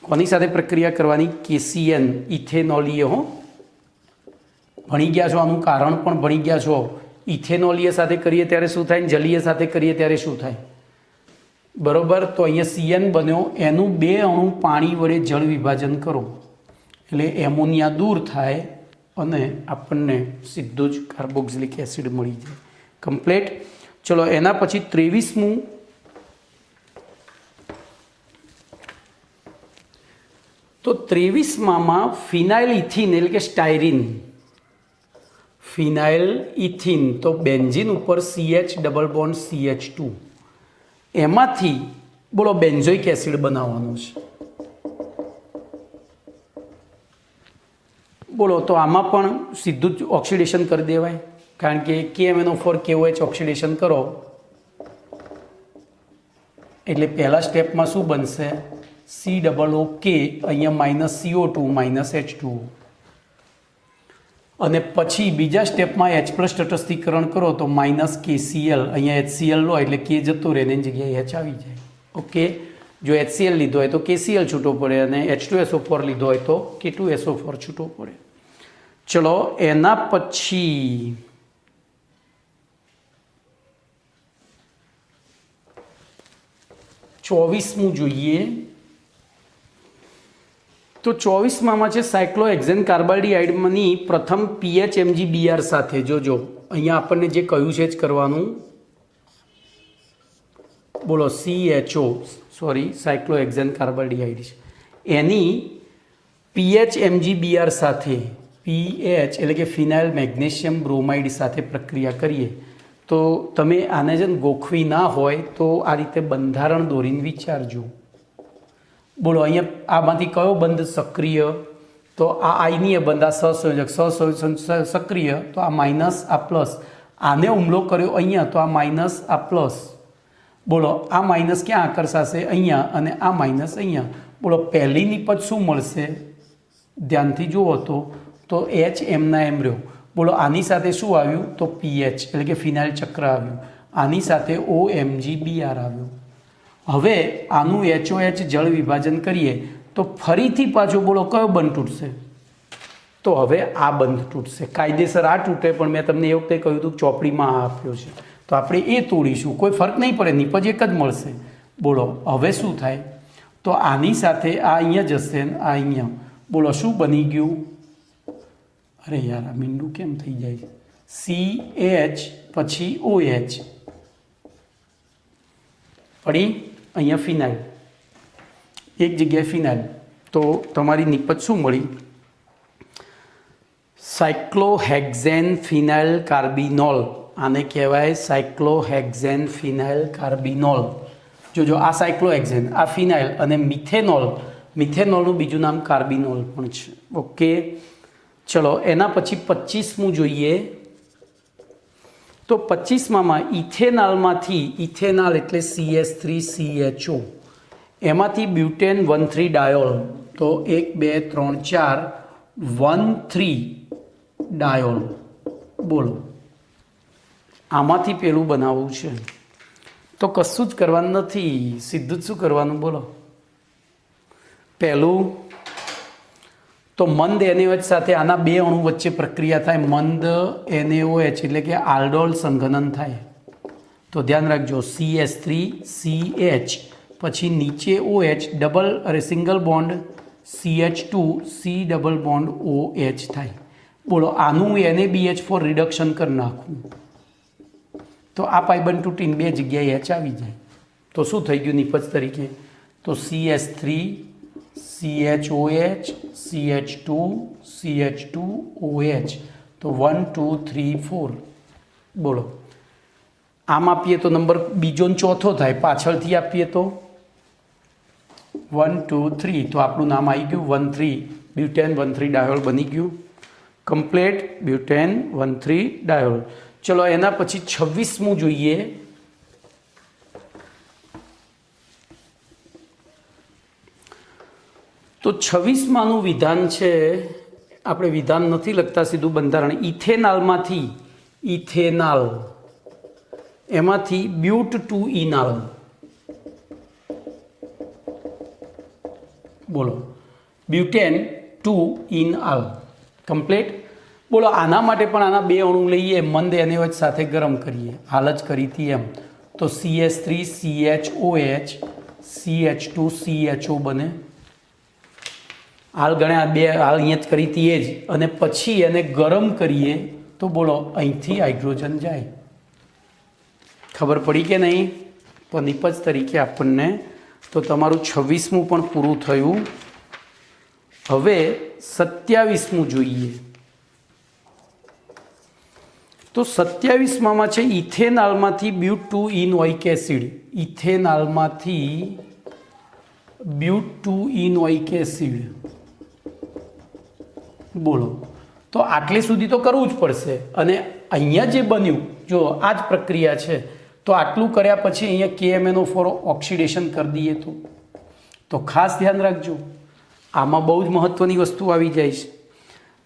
કોની સાથે પ્રક્રિયા કરવાની KCN ઇથેનોલીય હો ભણી ગયા છો આનું કારણ પણ ભણી ગયા છો ઇથેનોલીય સાથે કરીએ ત્યારે શું થાય જલીય સાથે કરીએ ત્યારે શું થાય બરોબર તો અહીંયા CN બન્યો એનું 2 અણુ પાણી વડે જળ વિભાજન કરો એટલે એમોનિયા દૂર થાય અને આપણને સીધું જ કાર્બોક્સિલિક એસિડ મળી જાય કમ્પ્લીટ ચલો એના પછી 23મું તો 23માં ફિનાઇલ ઇથિન એટલે કે સ્ટાયરીન ફિનાઇલ ઇથિન તો બેન્ઝીન ઉપર CH ડબલ બોન્ડ CH2 એમાંથી બોલો બેન્ઝોઇક એસિડ બનાવવાનો છે બોલો તો આમાં પણ સીધું જ ઓક્સિડેશન કરી દેવાય કારણ કે KMnO4 KOH ઓક્સિડેશન કરો એટલે પહેલા સ્ટેપમાં શું બનશે COOK અહીંયા -CO2 -H2 અને પછી બીજા સ્ટેપમાં H+ તટસ્થીકરણ કરો તો -KCl અહીંયા HCl લો એટલે K જતો રહે એની જગ્યાએ H આવી જાય ઓકે જો HCl લીધો હોય તો KCl છૂટો પડે અને H2SO4 લીધો હોય તો K2SO4 છૂટો પડે ચલો એના પછી 24મું જોઈએ તો 24માં છે સાયક્લોહેક્ઝેન કાર્બાલ્ડિહાઇડની પ્રથમ PHMgBr સાથે જોજો અહીંયા આપણને જે કહ્યું છે જ કરવાનું બોલો CHO સોરી સાયક્લોહેક્ઝેન કાર્બાલ્ડિહાઇડ એની PHMgBr સાથે PH એટલે કે ફિનાઇલ મેગ્નેશિયમ બ્રોમાઇડ સાથે પ્રક્રિયા કરીએ તો તમે આને જ ગોખવી ના હોય તો આ રીતે બંધારણ દોરીને વિચારજો બોલો અહીંયા આમાંથી કયો બંધ સક્રિય તો આ આયનીય બંધ આ સહસંયોજક સક્રિય તો આ માઇનસ આ પ્લસ આને હુમલો કર્યો અહીંયા તો આ માઇનસ આ પ્લસ બોલો આ માઇનસ ક્યાં આકર્ષાશે અહીંયા અને આ માઇનસ અહીંયા બોલો પહેલી નિપજ શું મળશે ધ્યાનથી જુઓ તો H એમના એમ રહ્યો બોલો આની સાથે શું આવ્યું તો PH એટલે કે ફિનાઇલ ચક્ર આવ્યું આની સાથે OMgBr આવ્યું હવે આનું HOH જળ વિભાજન કરીએ તો ફરીથી પાછો બોલો કયો બંધ તૂટશે તો હવે આ બંધ તૂટશે કાયદેસર આ તૂટે પણ મેં તમને એ વખતે કહ્યું હતું ચોપડીમાં આ આપ્યો છે તો આપણે એ તોડીશું કોઈ ફરક નહીં પડે નિપજ એક જ મળશે બોલો હવે શું થાય તો આની સાથે આ અહીંયા જશે ને આ અહીંયા બોલો શું બની ગયું અરે યાર આ મીંડું કેમ થઈ જાય CH પછી OH પડી અહીંયા ફિનાઇલ એક જગ્યાએ ફિનાઇલ તો તમારી નિપજ શું મળી સાયક્લોહેક્ઝેન ફિનાઇલ કાર્બિનોલ આને કહેવાય સાયક્લોહેક્ઝેન ફિનાઇલ કાર્બિનોલ જોજો આ સાયક્લોહેક્ઝેન આ ફિનાઇલ અને મિથેનોલનું બીજું નામ કાર્બિનોલ પણ છે ઓકે ચલો એના પછી 25મું જોઈએ તો 25માં ઇથેનોલમાંથી ઇથેનોલ એટલે CH3CHO એમાંથી બ્યુટેન 1,3 ડાયોલ તો 1 2 3 4 1,3 ડાયોલ બોલો આમાંથી પેલું બનાવવું છે તો કશું જ કરવાનું નથી સીધું જ શું કરવાનું બોલો પહેલું તો મંદ NaOH સાથે આના બે અણુ વચ્ચે પ્રક્રિયા થાય, મંદ NaOH એટલે કે આલ્ડોલ સંઘનન થાય. તો ધ્યાન રાખજો, CH3CH પછી નીચે OH ડબલ અરે single bond CH2 C double bond OH થાય. બોલો આનું NaBH4 રિડક્શન કરી નાખું તો આ પાઇબંધ તૂટીને બે જગ્યાએ H આવી જાય. તો શું થઈ ગયું નિપજ તરીકે? તો CH3 CHOH CH2 CH2OH. તો 1 2 3 4. બોલો આમ આપીએ તો નંબર બીજો ને ચોથો થાય, પાછળથી આપીએ તો 1 2 3. તો આપણું નામ આવી ગયું 1,3 બ્યુટેન 1,3 ડાયોલ બની ગયું કમ્પ્લેટ બ્યુટેન 1,3 ડાયોલ. ચલો એના પછી 26મું જોઈએ. તો 26માનું વિધાન છે, આપણે વિધાન નથી લખતા, સીધું બંધારણ. ઇથેનાલમાંથી ઇથેનાલ એમાંથી બ્યુટ ટુ ઇનાલ. બોલો બ્યુટેન ટુ ઇનઆલ કમ્પ્લીટ. બોલો આના માટે પણ આના બે અણુ લઈએ, મંદ NaOH સાથે ગરમ કરીએ, હાલ જ કરી હતી એમ. તો CH3CHOH CH2 CHO બને. હાલ ગણ્યા બે, હાલ અહીંયા જ કરી હતી એ જ. અને પછી એને ગરમ કરીએ તો બોલો અહીંથી હાઇડ્રોજન જાય. ખબર પડી કે નહીં? તો નિપજ તરીકે આપણને તો તમારું 26મું પણ પૂરું થયું. હવે 27મું જોઈએ. તો 27માં છે ઇથેનાલમાંથી બ્યુટ ટુ ઇનઓઇક એસિડ. ઇથેનાલમાંથી બ્યુટ ટુ ઇનઓઇક એસિડ. બોલો તો આટલે સુધી તો કરવું જ પડશે. અને અહીંયા જે બન્યું, જો આ જ પ્રક્રિયા છે, તો આટલું કર્યા પછી અહીંયા KMnO4 ઓક્સિડેશન કરી દઈએ તો ખાસ ધ્યાન રાખજો, આમાં બહુ જ મહત્ત્વની વસ્તુ આવી જાય છે.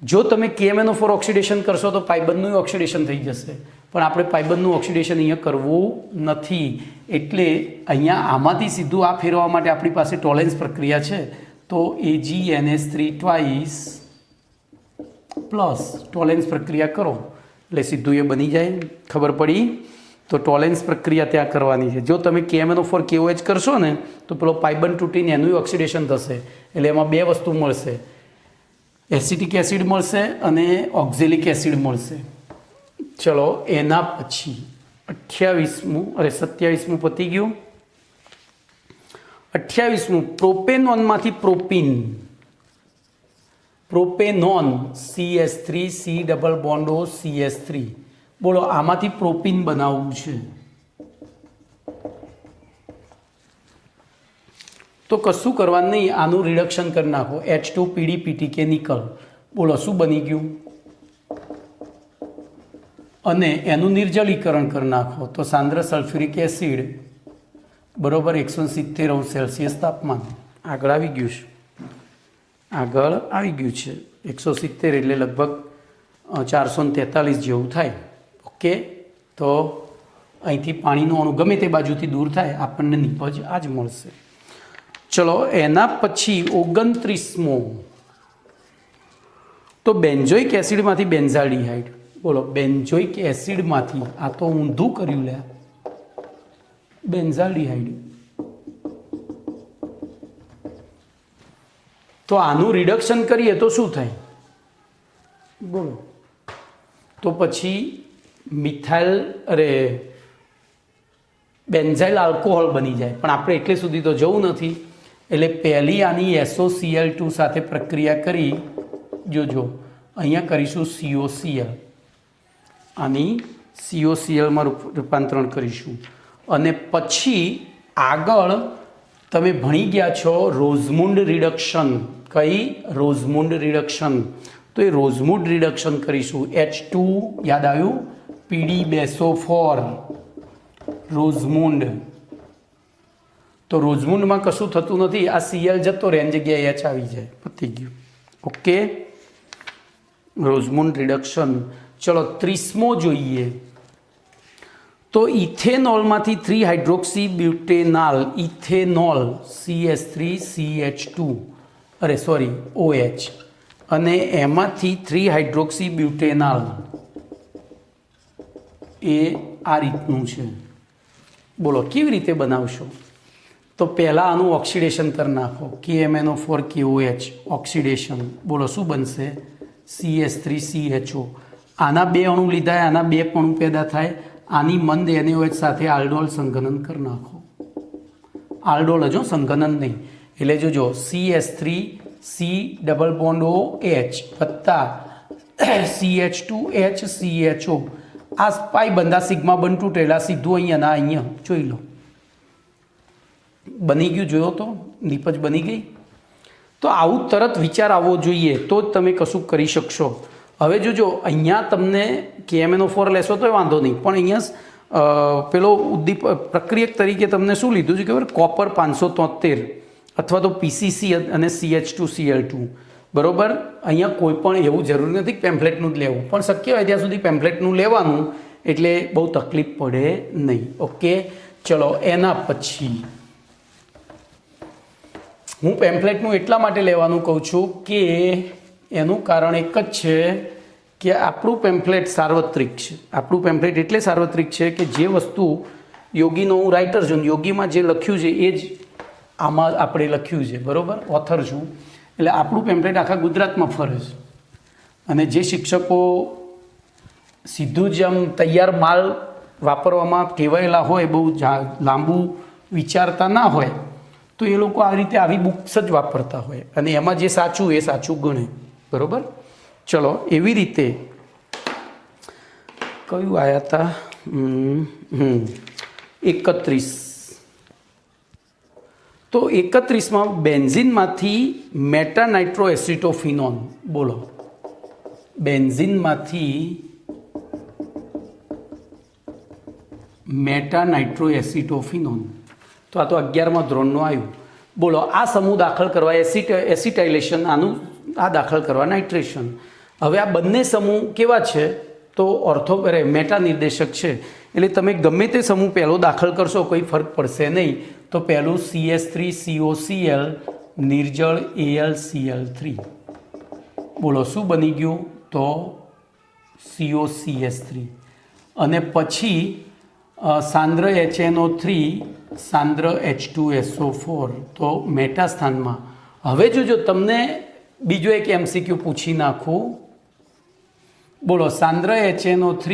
જો તમે KMnO4 ઓક્સિડેશન કરશો તો પાઇબંધનું ઓક્સિડેશન થઈ જશે, પણ આપણે પાઇબંધનું ઓક્સિડેશન અહીંયા કરવું નથી. એટલે અહીંયા આમાંથી સીધું આ ફેરવવા માટે આપણી પાસે ટોલેન્સ પ્રક્રિયા છે. તો AgNH3 ટ્વાઇસ પ્લસ ટોલેન્સ પ્રક્રિયા કરો એટલે સીધું એ બની જાય. ખબર પડી? તો ટોલેન્સ પ્રક્રિયા ત્યાં કરવાની છે. જો તમે KMnO4 KOH કરશો ને તો પેલો પાઇબંધ તૂટીને એનું ઓક્સિડેશન થશે, એટલે એમાં બે વસ્તુ મળશે, એસિટિક એસિડ મળશે અને ઓક્ઝેલિક એસિડ મળશે. ચલો એના પછી 27મું પતી ગયું. 28મું પ્રોપેનોનમાંથી propene. Propanone CH3 C double bond O CH3. બોલો આમાંથી પ્રોપીન બનાવવું છે તો કશું કરવાનું નહીં, આનું રિડક્શન કરી નાખો, H2 PDPTK નિકલ. બોલો શું બની ગયું? અને એનું નિર્જલીકરણ કરી નાખો તો સાંદ્ર સલ્ફ્યુરિક એસિડ બરોબર 170°C તાપમાન. આગળ આવી ગયું છે 170 એટલે લગભગ 443 જેવું થાય. ઓકે, તો અહીંથી પાણીનું અણુ ગમે તે બાજુથી દૂર થાય આપણને નિપજ આ જ મળશે. ચલો એના પછી 29મો તો બેન્ઝોઇક એસિડમાંથી બેન્ઝાલ્ડિહાઇડ. બોલો બેન્ઝોઇક એસિડમાંથી, આ તો ઊંધું કર્યું લે, બેન્ઝાલ્ડિહાઇડ. તો આનું રિડક્શન કરીએ તો શું થાય? બોલો તો પછી મિથાઇલ બેન્ઝાઇલ આલ્કોહોલ બની જાય. પણ આપણે એટલે સુધી તો જવું નથી, એટલે પહેલી આની SOCl2 સાથે પ્રક્રિયા કરી, જોજો અહીંયા કરીશું COCl, આની COClમાં રૂપાંતરણ કરીશું. અને પછી આગળ તમે ભણી ગયા છો રોઝમુન્ડ રિડક્શન. કઈ? રોઝમુન્ડ રિડક્શન. તો એ રોઝમુન્ડ રિડક્શન કરીશું. H2 યાદ આવ્યું, PDBSO4 રોઝમુન્ડ. તો રોઝમુન્ડમાં કશું થતું નથી, આ Cl જતો રહે એની જગ્યાએ H આવી જાય, પતી ગયું. Okay, Rosenmund reduction. ચલો 30મો જોઈએ. તો ઇથેનોલમાંથી 3 hydroxy butanal, ethanol CH3CH2 OH અને એમાંથી 3 હાઇડ્રોક્સી બ્યુટેનાલ એ આ રીતનું છે. બોલો કેવી રીતે બનાવશો? તો પહેલાં આનું ઓક્સિડેશન કરી નાખો. KMnO4KOH oxidation. બોલો શું બનશે? CH3CHO. આના 2 અણુ લીધા, આના 2 અણુ પેદા થાય. આની મંદ NaOH સાથે આલ્ડોલ સંઘનન કરી નાખો. આલ્ડોલ હજો સંઘનન નહીં. એટલે જોજો CH3C ડબલ બોન્ડ OH વત્તા CH2HCHO. આ પાઈ બંધા સિગ્મા બન તૂટેલા સીધું અહીંયા અહીંયા જોઈ લો. બની ગયું, જોયો તો નીપજ બની ગઈ. તો આવું તરત વિચાર આવવો જોઈએ તો જ તમે કશું કરી શકશો. હવે જોજો અહીંયા તમને KMnO4 લેશો તો વાંધો નહીં, પણ અહીંયા પેલો પ્રક્રિયક તરીકે તમને શું લીધું છે ખબર? કોપર 573 અથવા તો PCC અને CH2Cl2. બરાબર. અહીંયા કોઈ પણ એવું જરૂરી નથી પેમ્ફલેટનું જ લેવું, પણ શક્ય હોય ત્યાં સુધી પેમ્ફલેટનું લેવાનું, એટલે બહુ તકલીફ પડે નહીં. ઓકે, ચલો એના પછી હું પેમ્ફલેટનું એટલા માટે લેવાનું કહું છું કે એનું કારણ એક જ છે કે આપણું પેમ્ફલેટ સાર્વત્રિક છે. આપણું પેમ્ફલેટ એટલે સાર્વત્રિક છે કે જે વસ્તુ યોગીનો હું રાઇટર છું, યોગીમાં જે લખ્યું છે એ જ આમાં આપણે લખ્યું છે. બરાબર, ઓથર છું. એટલે આપણું પેમ્ફલેટ આખા ગુજરાતમાં ફરે છે. અને જે શિક્ષકો સીધું જ આમ તૈયાર માલ વાપરવામાં ટેવાયેલા હોય, બહુ લાંબુ વિચારતા ના હોય, તો એ લોકો આ રીતે આવી બુક્સ જ વાપરતા હોય અને એમાં જે સાચું એ સાચું ગણે. બરાબર. ચલો એવી રીતે કયું આવ્યા હતા? 31. તો 31માં બેન્ઝિનમાંથી મેટાનાઇટ્રોએસિટોફિનોન. બોલો, બેન્ઝિનમાંથી મેટાનાઇટ્રોએસિટોફિનોન. તો આ તો 11મા ધોરણનું આવ્યું. બોલો, આ સમૂહ દાખલ કરવા એસિટાઇલેશન, આનું આ દાખલ કરવા નાઇટ્રેશન. હવે આ બંને સમૂહ કેવા છે? તો મેટા નિર્દેશક છે. એટલે તમે ગમે તે સમૂહ પહેલો દાખલ કરશો કોઈ ફરક પડશે નહીં. તો પહેલું CH3COCl નિર્જળ AlCl3. બોલો શું બની ગયું? તો COCH3. અને પછી સાંદ્ર HNO3 સાંદ્ર H2SO4. તો મેટા સ્થાનમાં. હવે જોજો તમને બીજો એક MCQ પૂછી નાખું. બોલો, સાંદ્ર HNO3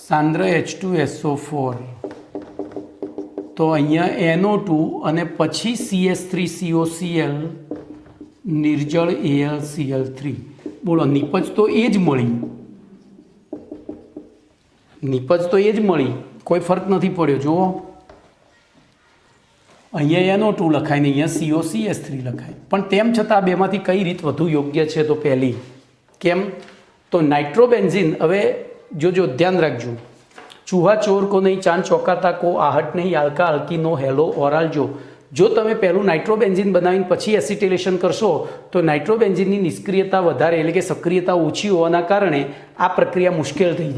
સાંદ્ર H2SO4. તો અહીંયા NO2 અને પછી CH3COCl નિર્જળ AlCl3. બોલો, નિપજ તો એ જ મળી. નિપજ તો એ જ મળી, કોઈ ફરક નથી પડ્યો. જુઓ, અહીંયા NO2 લખાય ને અહીંયા COCH3 લખાય. પણ તેમ છતાં બેમાંથી કઈ રીત વધુ યોગ્ય છે? તો પહેલી. કેમ? તો નાઇટ્રોબેન્ઝિન. હવે જોજો, ધ્યાન રાખજો. ચૂહા ચોર કો નહીં, ચાંદ ચોકાતા કો आहट નહીં, આલ્કા અલ્કીનો હેલો ઓરાલ. જો તમે પહેલું નાઇટ્રોબેન્ઝિન બનાવીને પછી એસિટિલેશન કરશો તો નાઇટ્રોબેન્ઝિનની નિષ્ક્રિયતા વધારે, એટલે કે સક્રિયતા ઓછી હોવાના કારણે આ પ્રક્રિયા મુશ્કેલ થઈ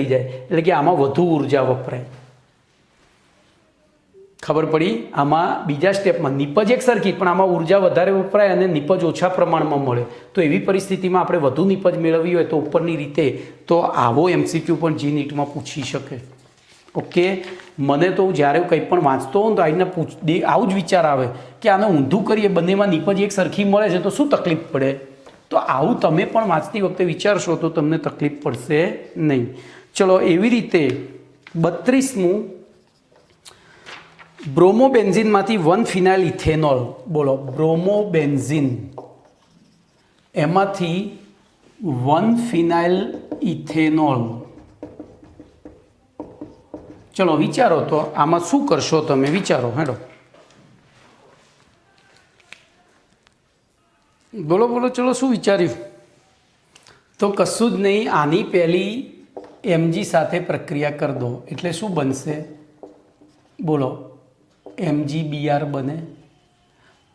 જાય. એટલે કે આમાં વધુ ઉર્જા વપરાય. ખબર પડી? આમાં બીજા સ્ટેપમાં નિપજ એક સરખી, પણ આમાં ઉર્જા વધારે વપરાય અને નિપજ ઓછા પ્રમાણમાં મળે. તો એવી પરિસ્થિતિમાં આપણે વધુ નિપજ મેળવવી હોય તો ઉપરની રીતે, તો આવો MCQ પણ જી નીટમાં પૂછી શકે. ઓકે, મને તો જ્યારે કંઈ પણ વાંચતો હોઉં તો આવું જ વિચાર આવે કે આને ઊંધું કરીએ, બંનેમાં નિપજ એક સરખી મળે છે તો શું તકલીફ પડે? તો આવું તમે પણ વાંચતી વખતે વિચારશો તો તમને તકલીફ પડશે નહીં. ચલો એવી રીતે 32મું બ્રોમોબેન્ઝિનમાંથી 1 ફિનાઇલ ઇથેનોલ. બોલો, બ્રોમોબેન્ઝિન એમાંથી 1 ફિનાઇલ ઇથેનોલ. ચલો વિચારો તો આમાં શું કરશો તમે? વિચારો. હેડો બોલો. ચલો શું વિચાર્યું? તો કશું જ નહીં, આની પહેલી Mg સાથે પ્રક્રિયા કરી દો એટલે શું બનશે? બોલો, MgBr બને.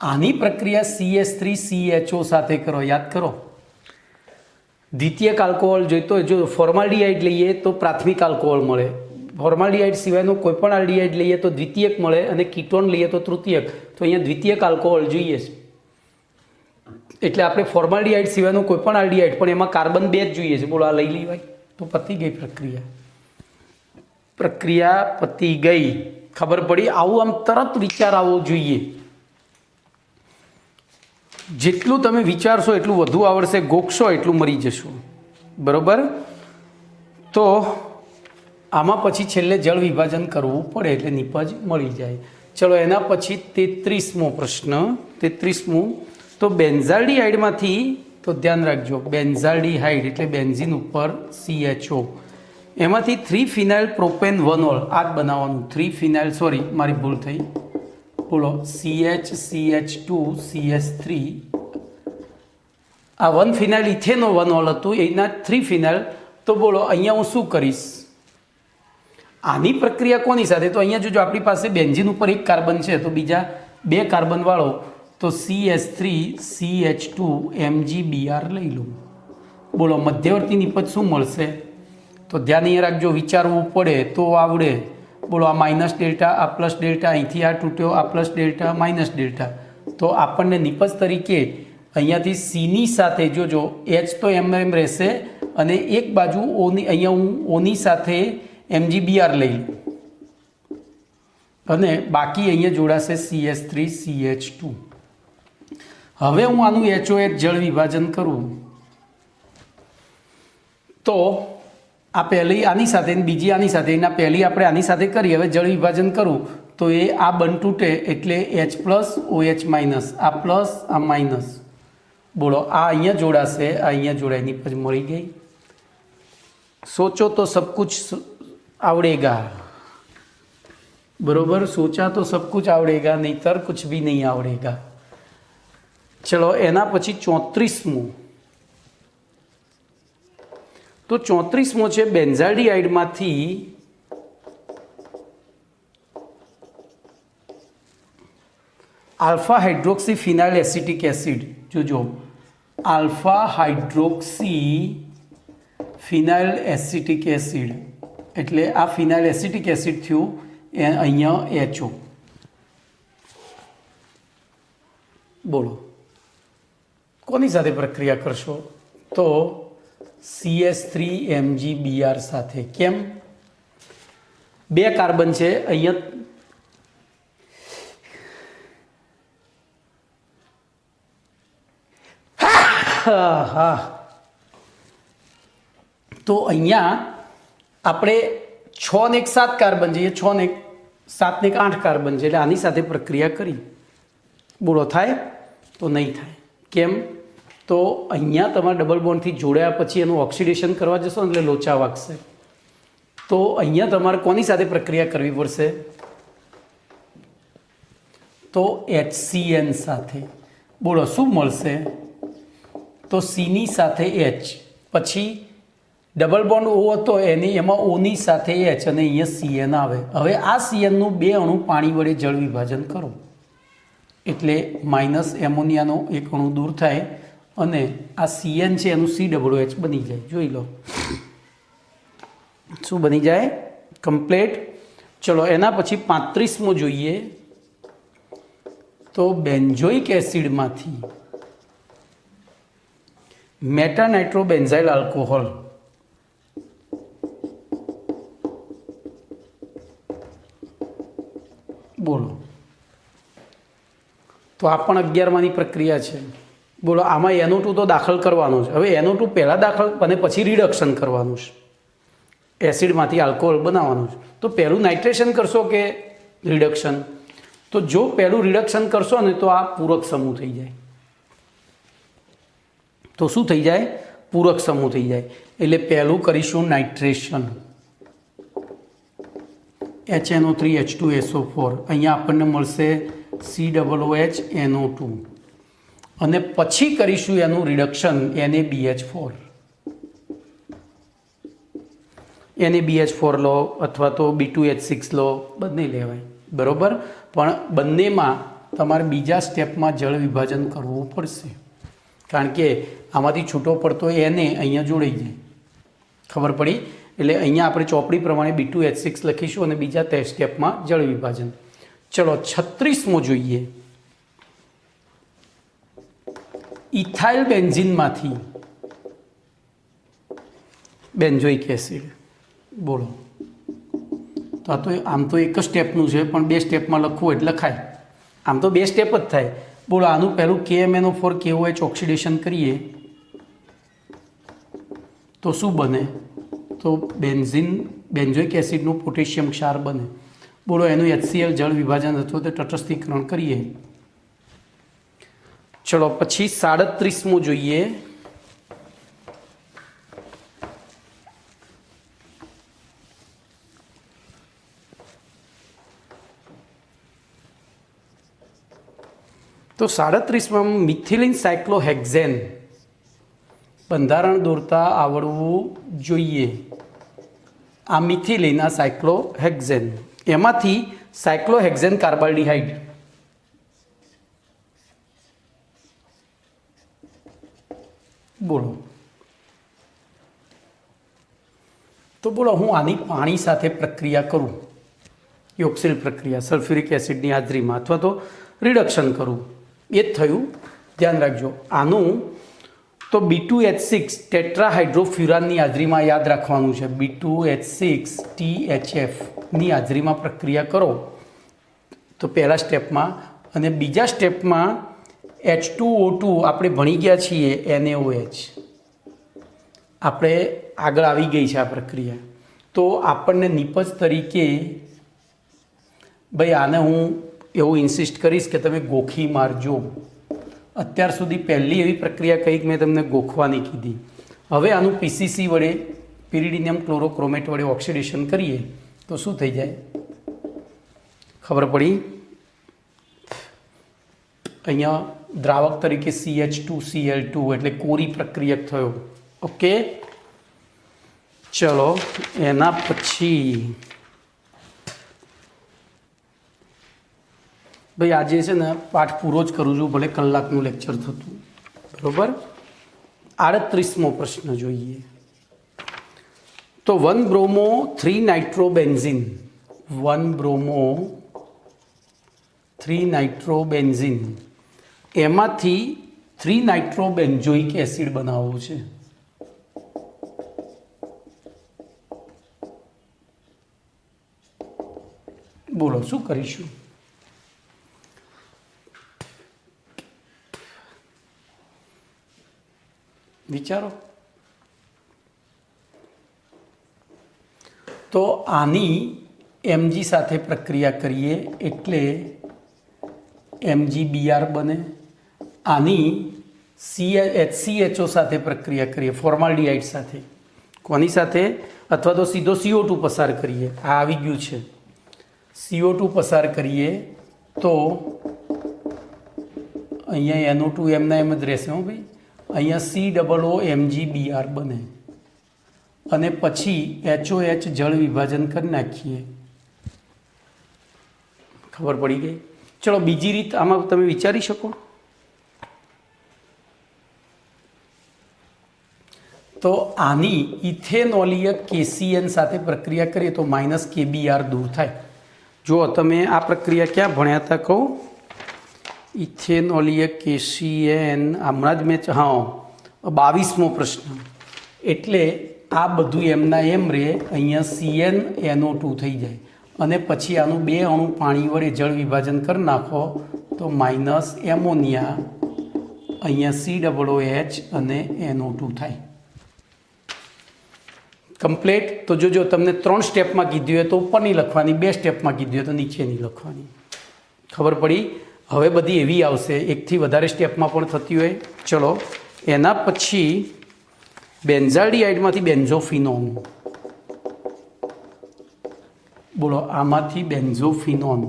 આની પ્રક્રિયા CH3CHO સાથે કરો. યાદ કરો, દ્વિતીયક આલ્કોહોલ જોઈતો. જો ફોર્માલ્ડિહાઇડ લઈએ તો પ્રાથમિક આલ્કોહોલ મળે, ફોર્માલ્ડિહાઇડ સિવાયનો કોઈ પણ આલ્ડિહાઇડ લઈએ તો દ્વિતીયક મળે, અને કીટોન લઈએ તો તૃતીયક. તો અહીંયા દ્વિતીયક આલ્કોહોલ જોઈએ છે. એટલે આપણે ફોર્માલ્ડિહાઇડ સિવાયનું કોઈ પણ આલ્ડિહાઇડ પણ એમાં કાર્બન 2 જ જોઈએ છે. બોલો આ લઈ લેવાય તો પતી ગઈ પ્રક્રિયા પતી ગઈ. ખબર પડી? આવું આમ તરત વિચાર આવવો જોઈએ. જેટલું તમે વિચારશો એટલું વધુ આવડશે, ગોખશો એટલું મરી જશો. બરોબર? તો આમાં પછી છેલ્લે જળ વિભાજન કરવું પડે એટલે નિપજ મળી જાય. ચલો એના પછી 33મો પ્રશ્ન. 33મો તો બેન્ઝાલ્ડિહાઇડમાંથી, તો ધ્યાન રાખજો, બેન્ઝાલ્ડિહાઇડ એટલે બેન્ઝીન ઉપર CHO, એમાંથી 3 ફિનાઇલ પ્રોપેન 1 આ જ બનાવવાનું. 3 ફિનાઇલ, સોરી મારી ભૂલ થઈ, બોલો CH2 CH3, આ 1 ફિનાઇલ ઇથેનો 1 હતું, એના 3 ફિનાઇલ. તો બોલો અહીંયા હું શું કરીશ? આની પ્રક્રિયા કોની સાથે? તો અહીંયા જોજો આપણી પાસે બેન્ઝીન ઉપર 1 કાર્બન છે, તો બીજા 2 કાર્બન વાળો તો CH3 CH2 MgBr લઈ લો. બોલો મધ્યવર્તી નિપજ શું મળશે? તો ધ્યાન અહીંયા રાખજો, વિચારવું પડે તો આવડે. બોલો આ માઇનસ ડેલ્ટા, આ પ્લસ ડેલ્ટા, અહીંથી આ તૂટ્યો, આ પ્લસ ડેલ્ટા માઇનસ ડેલ્ટા. તો આપણને નિપજ તરીકે અહીંયાથી Cની સાથે જોજો H તો એમ રહેશે અને એક બાજુ ઓની, અહીંયા હું ઓની સાથે MgBr લઈ લઉં અને બાકી અહીંયા જોડાશે CH3 CH2. હવે હું આનું HOH જળ વિભાજન કરું તો આ પહેલી આની સાથે બીજી આની સાથે, એના પહેલી આપણે આની સાથે કરી, હવે જળ વિભાજન કરું તો એ આ બન તૂટે એટલે H પ્લસ OH માઇનસ, આ પ્લસ આ માઇનસ. બોલો આ અહીંયા જોડાશે, આ અહીંયા જોડાય, નિપજ મળી ગઈ. સોચો તો સબ કુછ आवड़ेगा. बरोबर? सोचा तो सब कुछ आवड़ेगा, नहींतर कुछ भी नहीं आवड़ेगा. चलो एना पछी 34मो. तो 34मो छे बेन्जाल्डिहाइड मांथी alpha hydroxy phenyl acetic acid. जो alpha hydroxy phenyl acetic acid એટલે આ ફિનાઇલ એસિટિક એસિડ થયું, અહીંયા HO. બોલો કોની સાથે પ્રક્રિયા કરશો? તો CH3 MgBr સાથે. કેમ? 2 કાર્બન છે અહીંયા. તો અહીંયા આપણે 6 ને 7 કાર્બન છે, 6 ને 7 ને 8 કાર્બન છે, એટલે આની સાથે પ્રક્રિયા કરી. બોલો થાય? તો નહીં થાય. કેમ? તો અહીંયા તમારે ડબલ બોન્ડથી જોડ્યા પછી એનું ઓક્સિડેશન કરવા જશો એટલે લોચા વાગશે. તો અહીંયા તમારે કોની સાથે પ્રક્રિયા કરવી પડશે? તો HCN સાથે. બોલો શું મળશે? તો Cની સાથે H, પછી ડબલ બોન્ડ O હતો એની, એમાં Oની સાથે H અને અહીંયા CN આવે. હવે આ CNનું 2 અણુ પાણી વડે જળ વિભાજન કરો એટલે માઇનસ એમોનિયાનો 1 અણુ દૂર થાય અને આ CN છે એનું COH બની જાય. જોઈ લો શું બની જાય? કમ્પ્લીટ. ચલો એના પછી 35મો જોઈએ. તો બેન્ઝોઇક એસિડમાંથી મેટાનાઇટ્રોબેન્ઝાઇલ આલ્કોહોલ. બોલો તો આ પણ 11માની પ્રક્રિયા છે. બોલો આમાં NO2 તો દાખલ કરવાનો છે. હવે NO2 પહેલાં દાખલ અને પછી રિડક્શન કરવાનું છે, એસિડમાંથી આલ્કોહોલ બનાવવાનું છે. તો પહેલું નાઇટ્રેશન કરશો કે રિડક્શન? તો જો પહેલું રિડક્શન કરશો ને તો આ પૂરક સમૂહ થઈ જાય. તો શું થઈ જાય? પૂરક સમૂહ થઈ જાય. એટલે પહેલું કરીશું નાઇટ્રેશન, HNO3H2SO4. અહીંયા આપણને મળશે COOH NO2 અને પછી કરીશું એનું રિડક્શન NaBH4. NaBH4 લો અથવા તો B2H6 લો, બંને લેવાય. બરાબર? પણ બંનેમાં તમારે બીજા સ્ટેપમાં જળ વિભાજન કરવું પડશે, કારણ કે આમાંથી છૂટો પડતો Na અહીંયા જોડાઈ જાય. ખબર પડી? એટલે અહીંયા આપણે ચોપડી પ્રમાણે B2H6 લખીશું અને બીજા સ્ટેપમાં જળ વિભાજન. ચલો 36મો જોઈએ. ઇથાઇલ બેન્ઝીનમાંથી બેન્ઝોઇક એસિડ. બોલો, તો આ તો આમ તો એક જ સ્ટેપનું છે, પણ 2 સ્ટેપમાં લખવું એટલે લખાય. આમ તો 2 સ્ટેપ જ થાય. બોલો, આનું પહેલું KMnO4 KOH ઓક્સિડેશન કરીએ તો શું બને? તો બેન્ઝોઇક એસિડનું પોટેશિયમ ક્ષાર બને. બોલો, એનું HCl જળ વિભાજન અથવા તો તટસ્થીકરણ કરીએ. ચલો પછી 37મો જોઈએ. તો 37માં મિથિલિન સાયક્લોહેક્ઝેન બંધારણ દોરતા આવડવું જોઈએ. આ મિથિલિન, આ સાયક્લોહેક્ઝેન, એમાંથી સાયક્લોહેક્ઝેન કાર્બાલ્ડિહાઇડ. બોલો, તો બોલો હું આની પાણી સાથે પ્રક્રિયા કરું, યોક્સિલ પ્રક્રિયા સલ્ફ્યુરિક એસિડની હાજરીમાં, અથવા તો રિડક્શન કરું, એ જ થયું. ધ્યાન રાખજો. આનું તો B2H6 ટેટ્રાહાઇડ્રોફ્યુરાનની હાજરીમાં યાદ રાખવાનું છે. B2H6 THF ની હાજરીમાં પ્રક્રિયા કરો તો પહેલા સ્ટેપમાં, અને બીજા સ્ટેપમાં H2O2 આપણે ભણી ગયા છીએ NaOH, આપણે આગળ આવી ગઈ છે આ પ્રક્રિયા. તો આપણને નિપજ તરીકે ભાઈ આને હું એવું ઇન્સિસ્ટ કરીશ કે તમે ગોખી મારજો. અત્યાર સુધી પહેલી એવી પ્રક્રિયા કંઈક મેં તમને ગોખવાની કીધી. હવે આનું PCC વડે, પિરિડિનિયમ ક્લોરોક્રોમેટ વડે ઓક્સિડેશન કરીએ તો શું થઈ જાય? ખબર પડી? અહીંયા દ્રાવક તરીકે CH2Cl2 એટલે કોરી પ્રક્રિયક થયો. ઓકે, ચલો એના પછી ભાઈ આજે છે ને પાઠ પૂરો જ કરું છું, ભલે કલાકનું લેક્ચર થતું. બરાબર. 38મો પ્રશ્ન જોઈએ. તો 1 બ્રોમો 3 નાઇટ્રોબેન્ઝીન, 1 બ્રોમો 3 નાઇટ્રોબેન્ઝીન, એમાંથી 3 નાઇટ્રોબેન્ઝોઇક એસિડ બનાવવો છે. બોલો શું કરીશું? વિચારો. તો આની Mg સાથે પ્રક્રિયા કરીએ એટલે MgBr બને. આની HCHO સાથે પ્રક્રિયા કરીએ, ફોર્માલ્ડિહાઇડ સાથે. કોની સાથે? અથવા તો સીધો CO2 પસાર કરીએ. આ આવી ગયું છે. CO2 પસાર કરીએ તો અહીંયા NO2 એમના એમ જ રહેશે. હો ભાઈ, અહીંયા COOMgBr બને, અને પછી HOH જળ વિભાજન કરી નાખીએ. ખબર પડી ગઈ? ચલો બીજી રીત આમાં તમે વિચારી શકો. તો આની ઇથેનોલિય KCN સાથે પ્રક્રિયા કરીએ તો -KBr દૂર થાય. જો તમે આ પ્રક્રિયા ક્યાં ભણ્યા હતા કહું? ઇથેનોલિય KCN હમણાં જ મેં, હા 22મો પ્રશ્ન. એટલે આ બધું એમના એમ રહે. અહીંયા CnNO2 થઈ જાય, અને પછી આનું 2 અણુ પાણી વડે જળ વિભાજન કરી નાખો તો માઇનસ એમોનિયા, અહીંયા COOH અને NO2 થાય. કમ્પ્લેટ. તો જોજો, તમને 3 સ્ટેપમાં કીધું હોય તો ઉપરની લખવાની, 2 સ્ટેપમાં કીધું હોય તો નીચેની લખવાની. ખબર પડી? હવે બધી એવી આવશે, 1થી વધારે સ્ટેપમાં પણ થતી હોય. ચલો એના પછી બેન્ઝાલ્ડિહાઇડમાંથી બેન્ઝોફિનોન. બોલો, આમાંથી બેન્ઝોફિનોન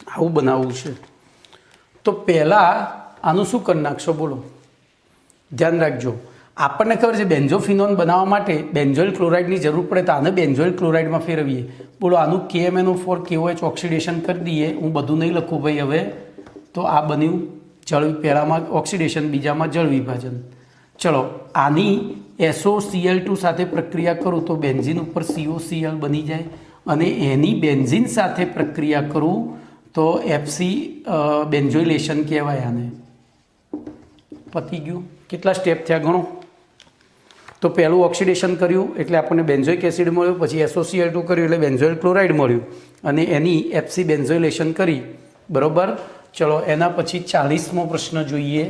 આવું બનાવવું છે. તો પહેલાં આનું શું કરી નાખશો? બોલો, ધ્યાન રાખજો. આપણને ખબર છે બેન્ઝોફિનોન બનાવવા માટે બેન્ઝોઇલ ક્લોરાઇડની જરૂર પડે, તો આને બેન્ઝોઇલ ક્લોરાઇડમાં ફેરવીએ. બોલો, આનું KMnO4 KOH ઓક્સિડેશન કરી દઈએ. હું બધું નહીં લખું ભાઈ હવે. તો આ બન્યું જળ, પહેલામાં ઓક્સિડેશન, બીજામાં જળ વિભાજન. ચલો આની SOCl2 સાથે પ્રક્રિયા કરું તો બેન્ઝીન ઉપર COCl બની જાય, અને એની બેન્ઝીન સાથે પ્રક્રિયા કરું તો એફસી બેન્ઝોઇલેશન કહેવાય આને. પતી ગયું. કેટલા સ્ટેપ થયા ગણો. તો પહેલું ઓક્સિડેશન કર્યું એટલે આપણને બેન્ઝોઇક એસિડ મળ્યું, પછી SOCl2 કર્યું એટલે બેન્ઝોઇલ ક્લોરાઇડ મળ્યું, અને એની એફસી બેન્ઝોઇલેશન કરી. બરોબર. ચલો એના પછી 40મો પ્રશ્ન જોઈએ.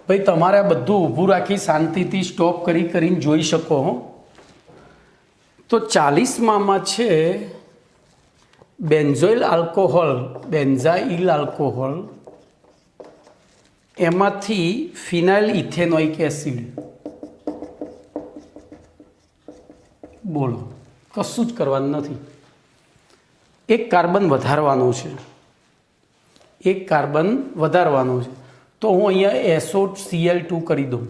ભાઈ તમારે આ બધું ઊભું રાખી શાંતિથી સ્ટોપ કરીને જોઈ શકો. તો 40માં છે બેન્ઝોઇલ આલ્કોહોલ, બેન્ઝાઇલ આલ્કોહોલ, એમાંથી ફિનાઇલ ઇથેનોઇક એસિડ. બોલો, કશું જ કરવાનું નથી. એક કાર્બન વધારવાનો છે, એક કાર્બન વધારવાનો છે. તો હું અહીંયા SOCl2 કરી દઉં.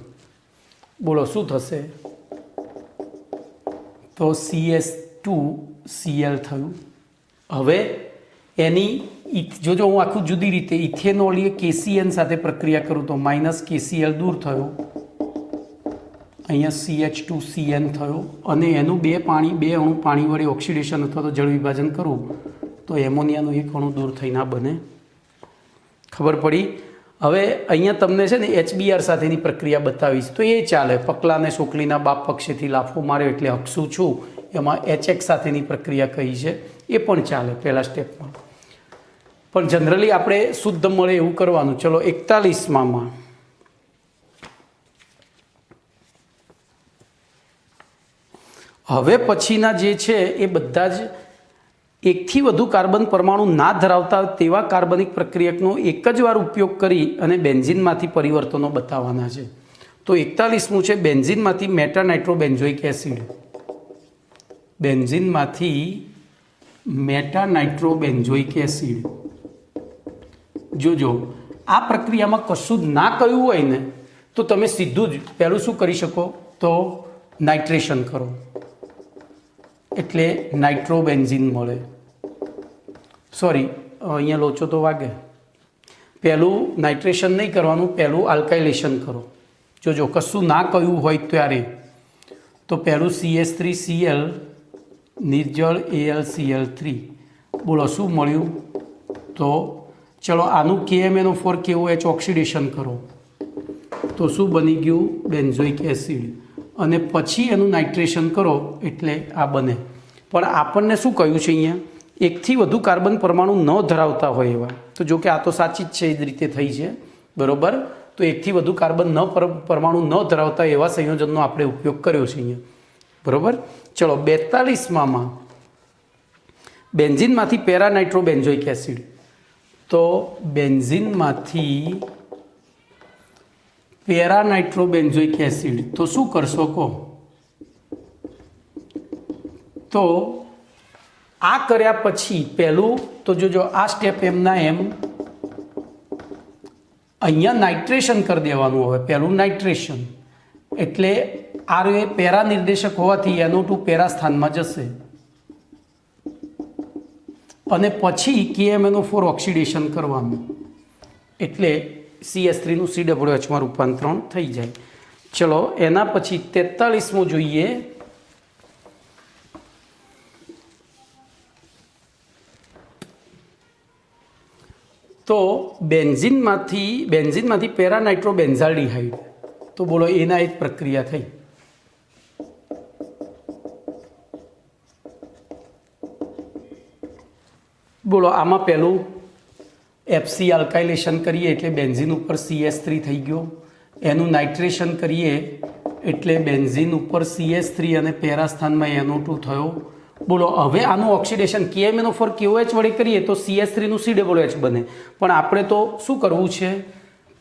બોલો શું થશે? તો CS2Cl થયું. હવે એની જોજો હું આખું જુદી રીતે ઇથેનોલ KCN સાથે પ્રક્રિયા કરું તો -KCl દૂર થયો, અહીંયા CH2CN થયો, અને એનું બે અણુ પાણી વડે ઓક્સિડેશન અથવા તો જળ વિભાજન કરું તો એમોનિયાનું એક અણુ દૂર થઈને બને. ખબર પડી? હવે અહીંયા તમને છે ને HBr સાથેની પ્રક્રિયા બતાવીશ તો એ ચાલે. પકલાને સોકલીના બાપ પક્ષેથી લાફો માર્યો એટલે હકસું છું, એમાં HX સાથેની પ્રક્રિયા કહી છે, એ પણ ચાલે પહેલા સ્ટેપમાં. પણ જનરલી આપણે શુદ્ધ મળે એવું કરવાનું. ચલો 41માં હવે પછીના જે છે એ બધા જ એકથી વધુ કાર્બન પરમાણુ ના ધરાવતા તેવા કાર્બનિક પ્રક્રિયકનો એક જ વાર ઉપયોગ કરી અને બેન્ઝીનમાંથી પરિવર્તનો બતાવવાના છે. તો 41મું છે બેન્ઝીનમાંથી મેટાનાઇટ્રોબેન્ઝોઇક એસિડ. બેન્ઝીનમાંથી મેટાનાઇટ્રોબેન્ઝોઇક એસિડ. જોજો આ પ્રક્રિયામાં કશું જ ના કહ્યું હોય ને તો તમે સીધું જ પહેલું શું કરી શકો? તો નાઇટ્રેશન કરો એટલે નાઇટ્રોબેન્ઝીન મળે. સોરી, અહીંયા લોચો તો વાગે. પહેલું નાઇટ્રેશન નહીં કરવાનું, પહેલું આલ્કાઇલેશન કરો. જોજો કશું ના કહ્યું હોય ત્યારે. તો પહેલું CH3Cl નિર્જળ AlCl3. બોલો શું મળ્યું? તો ચલો આનું KMnO4 KOH ઓક્સિડેશન કરો તો શું બની ગયું? Benzoic acid. અને પછી એનું નાઇટ્રેશન કરો એટલે આ બને. પણ આપણને શું કહ્યું છે અહીંયા? એકથી વધુ કાર્બન પરમાણુ ન ધરાવતા હોય એવા. તો જો કે આ તો સાચી જ છે, એ જ રીતે થઈ છે. બરોબર. તો એકથી વધુ કાર્બન પરમાણુ ન ધરાવતા એવા સંયોજનનો આપણે ઉપયોગ કર્યો છે અહીંયા. બરોબર. ચલો 42માં બેન્ઝીનમાંથી પેરાનાઇટ્રોબેન્ઝોઇક એસિડ. તો બેન્ઝીનમાંથી પેરાનાઇટ્રોબેન્ઝોઇક એસિડ તો શું કરશો કહો? તો આ કર્યા પછી પહેલું તો જોજો આ સ્ટેપ એમના એમ અહીંયા નાઇટ્રેશન કરી દેવાનું. હવે પહેલું નાઇટ્રેશન એટલે આ પેરા નિર્દેશક હોવાથી NO2 પેરા સ્થાનમાં જશે, અને પછી KMnO4 ઓક્સિડેશન કરવાનું એટલે CH3નું COOHમાં રૂપાંતરણ થઈ જાય. ચલો એના પછી 43મો જોઈએ. તો બેન્ઝીનમાંથી પેરાનાઇટ્રોબેન્ઝાલ્ડિહાઇડ. તો બોલો એના એક પ્રક્રિયા થઈ. બોલો આમાં પહેલું FC આલ્કાઇલેશન કરીએ એટલે બેન્ઝીન ઉપર CH3 થઈ ગયો, એનું નાઇટ્રેશન કરીએ એટલે બેન્ઝીન ઉપર CH3 અને પેરા સ્થાનમાં NO2 થયો. બોલો હવે આનું ઓક્સિડેશન KMnO4 KOH વડે કરીએ તો CH3નું COOH બને. પણ આપણે તો શું કરવું છે?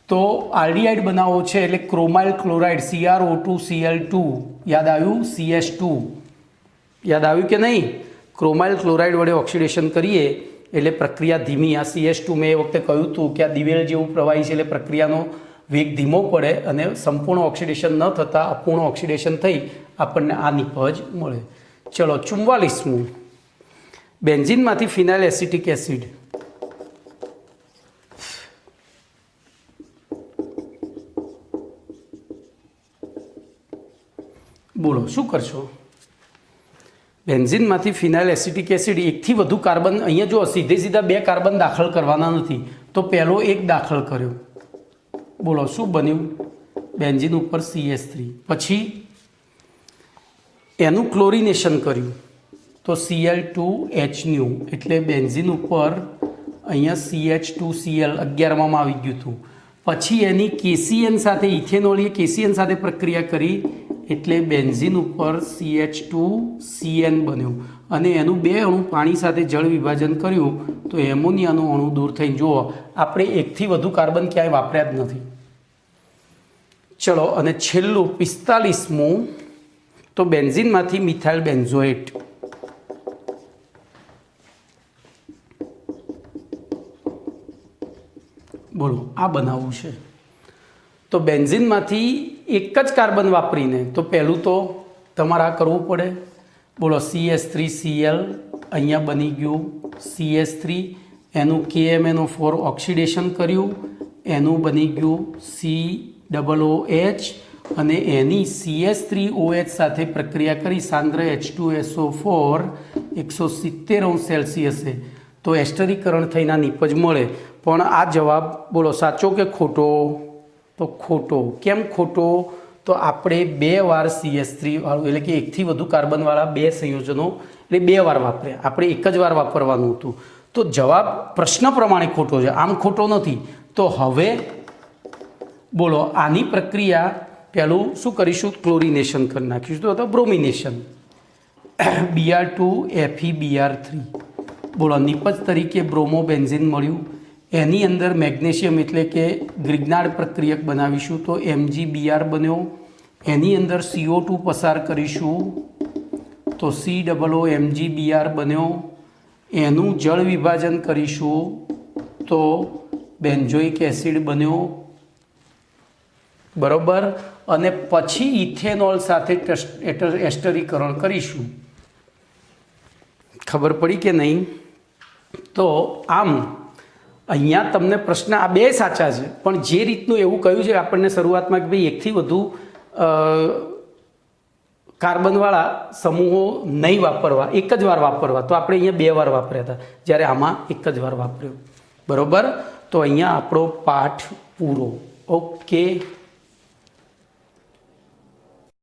તો આલ્ડીહાઇડ બનાવવો છે એટલે ક્રોમાઇલ ક્લોરાઇડ CrO2Cl2. યાદ આવ્યું? CH2 યાદ આવ્યું કે નહીં? ક્રોમાઇલ ક્લોરાઇડ વડે ઓક્સિડેશન કરીએ એટલે પ્રક્રિયા ધીમી. આ CH2 મેં એ વખતે કહ્યું હતું કે આ દિવેલ જેવું પ્રવાહી છે એટલે પ્રક્રિયાનો વેગ ધીમો પડે અને સંપૂર્ણ ઓક્સિડેશન ન થતાં અપૂર્ણ ઓક્સિડેશન થઈ આપણને આ નિપજ મળે. ચલો 44મું બેન્ઝીનમાંથી ફિનાઇલ એસિટિક એસિડ. બોલો શું કરશો? બેન્ઝીનમાંથી ફિનાઇલ એસિટિક એસિડ એકથી વધુ કાર્બન, અહીંયા જો સીધે સીધા 2 કાર્બન દાખલ કરવાના નથી, તો પહેલો એક દાખલ કર્યો, બોલો શું બન્યું? બેન્ઝીન ઉપર CH3. પછી એનું ક્લોરિનેશન કર્યું તો Cl2H એટલે બેન્ઝીન ઉપર અહીંયા CH2Cl 11માં આવી ગયું હતું. પછી એની KCN સાથે ઇથેનોલ KCN સાથે પ્રક્રિયા કરી એટલે બેન્ઝીન ઉપર CH2CN બન્યું અને એનું 2 અણુ પાણી સાથે જળ વિભાજન કર્યું તો એમોનિયાનું અણુ દૂર થઈને જુઓ આપણે એકથી વધુ કાર્બન ક્યાંય વાપર્યા જ નથી. ચલો અને છેલ્લું 45મું તો બેન્ઝીનમાંથી મિથાઇલ બેન્ઝોએટ. બોલો આ બનાવવું છે તો બેન્ઝીનમાંથી એક જ કાર્બન વાપરીને તો પહેલું તો તમારે આ કરવું પડે. બોલો CH3Cl અહીંયા બની ગયું CH3, એનું KMnO4 ઓક્સિડેશન કર્યું, એનું બની ગયું COOH અને એની CH3OH સાથે પ્રક્રિયા કરી સાંદ્ર H2SO4 170°C તો એસ્ટરીકરણ થઈને નિપજ મળે. પણ આ જવાબ બોલો સાચો કે ખોટો? તો ખોટો. કેમ ખોટો? તો આપણે 2 વાર CH3 વાળું એટલે કે એકથી વધુ કાર્બનવાળા 2 સંયોજનો એટલે 2 વાર વાપર્યા, આપણે એક જ વાર વાપરવાનું હતું. તો જવાબ પ્રશ્ન પ્રમાણે ખોટો છે, આમ ખોટો નથી. તો હવે બોલો આની પ્રક્રિયા પહેલું શું કરીશું? ક્લોરિનેશન કરી નાખીશું, તો બ્રોમિનેશન Br2 FeBr3. બોલો નિપજ તરીકે બ્રોમોબેન્ઝીન મળ્યું. એની અંદર મેગ્નેશિયમ એટલે કે ગ્રિગ્નાર્ડ પ્રક્રિયક બનાવીશું તો MgBr બન્યો. એની અંદર CO2 પસાર કરીશું તો COOMgBr બન્યો. એનું જળ વિભાજન કરીશું તો બેન્ઝોઇક એસિડ બન્યો, બરોબર. અને પછી ઇથેનોલ સાથે એસ્ટરીકરણ કરીશું. ખબર પડી કે નહીં? તો આમ અહીંયા તમને પ્રશ્ન આ 2 સાચા છે, પણ જે રીતનું એવું કહ્યું છે આપણને શરૂઆતમાં કે ભાઈ એકથી વધુ કાર્બનવાળા સમૂહો નહીં વાપરવા, એક જ વાર વાપરવા, તો આપણે અહીંયા 2 વાર વાપર્યા હતા, જ્યારે આમાં એક જ વાર વાપર્યો, બરોબર. તો અહીંયા આપણો પાઠ પૂરો. ઓકે.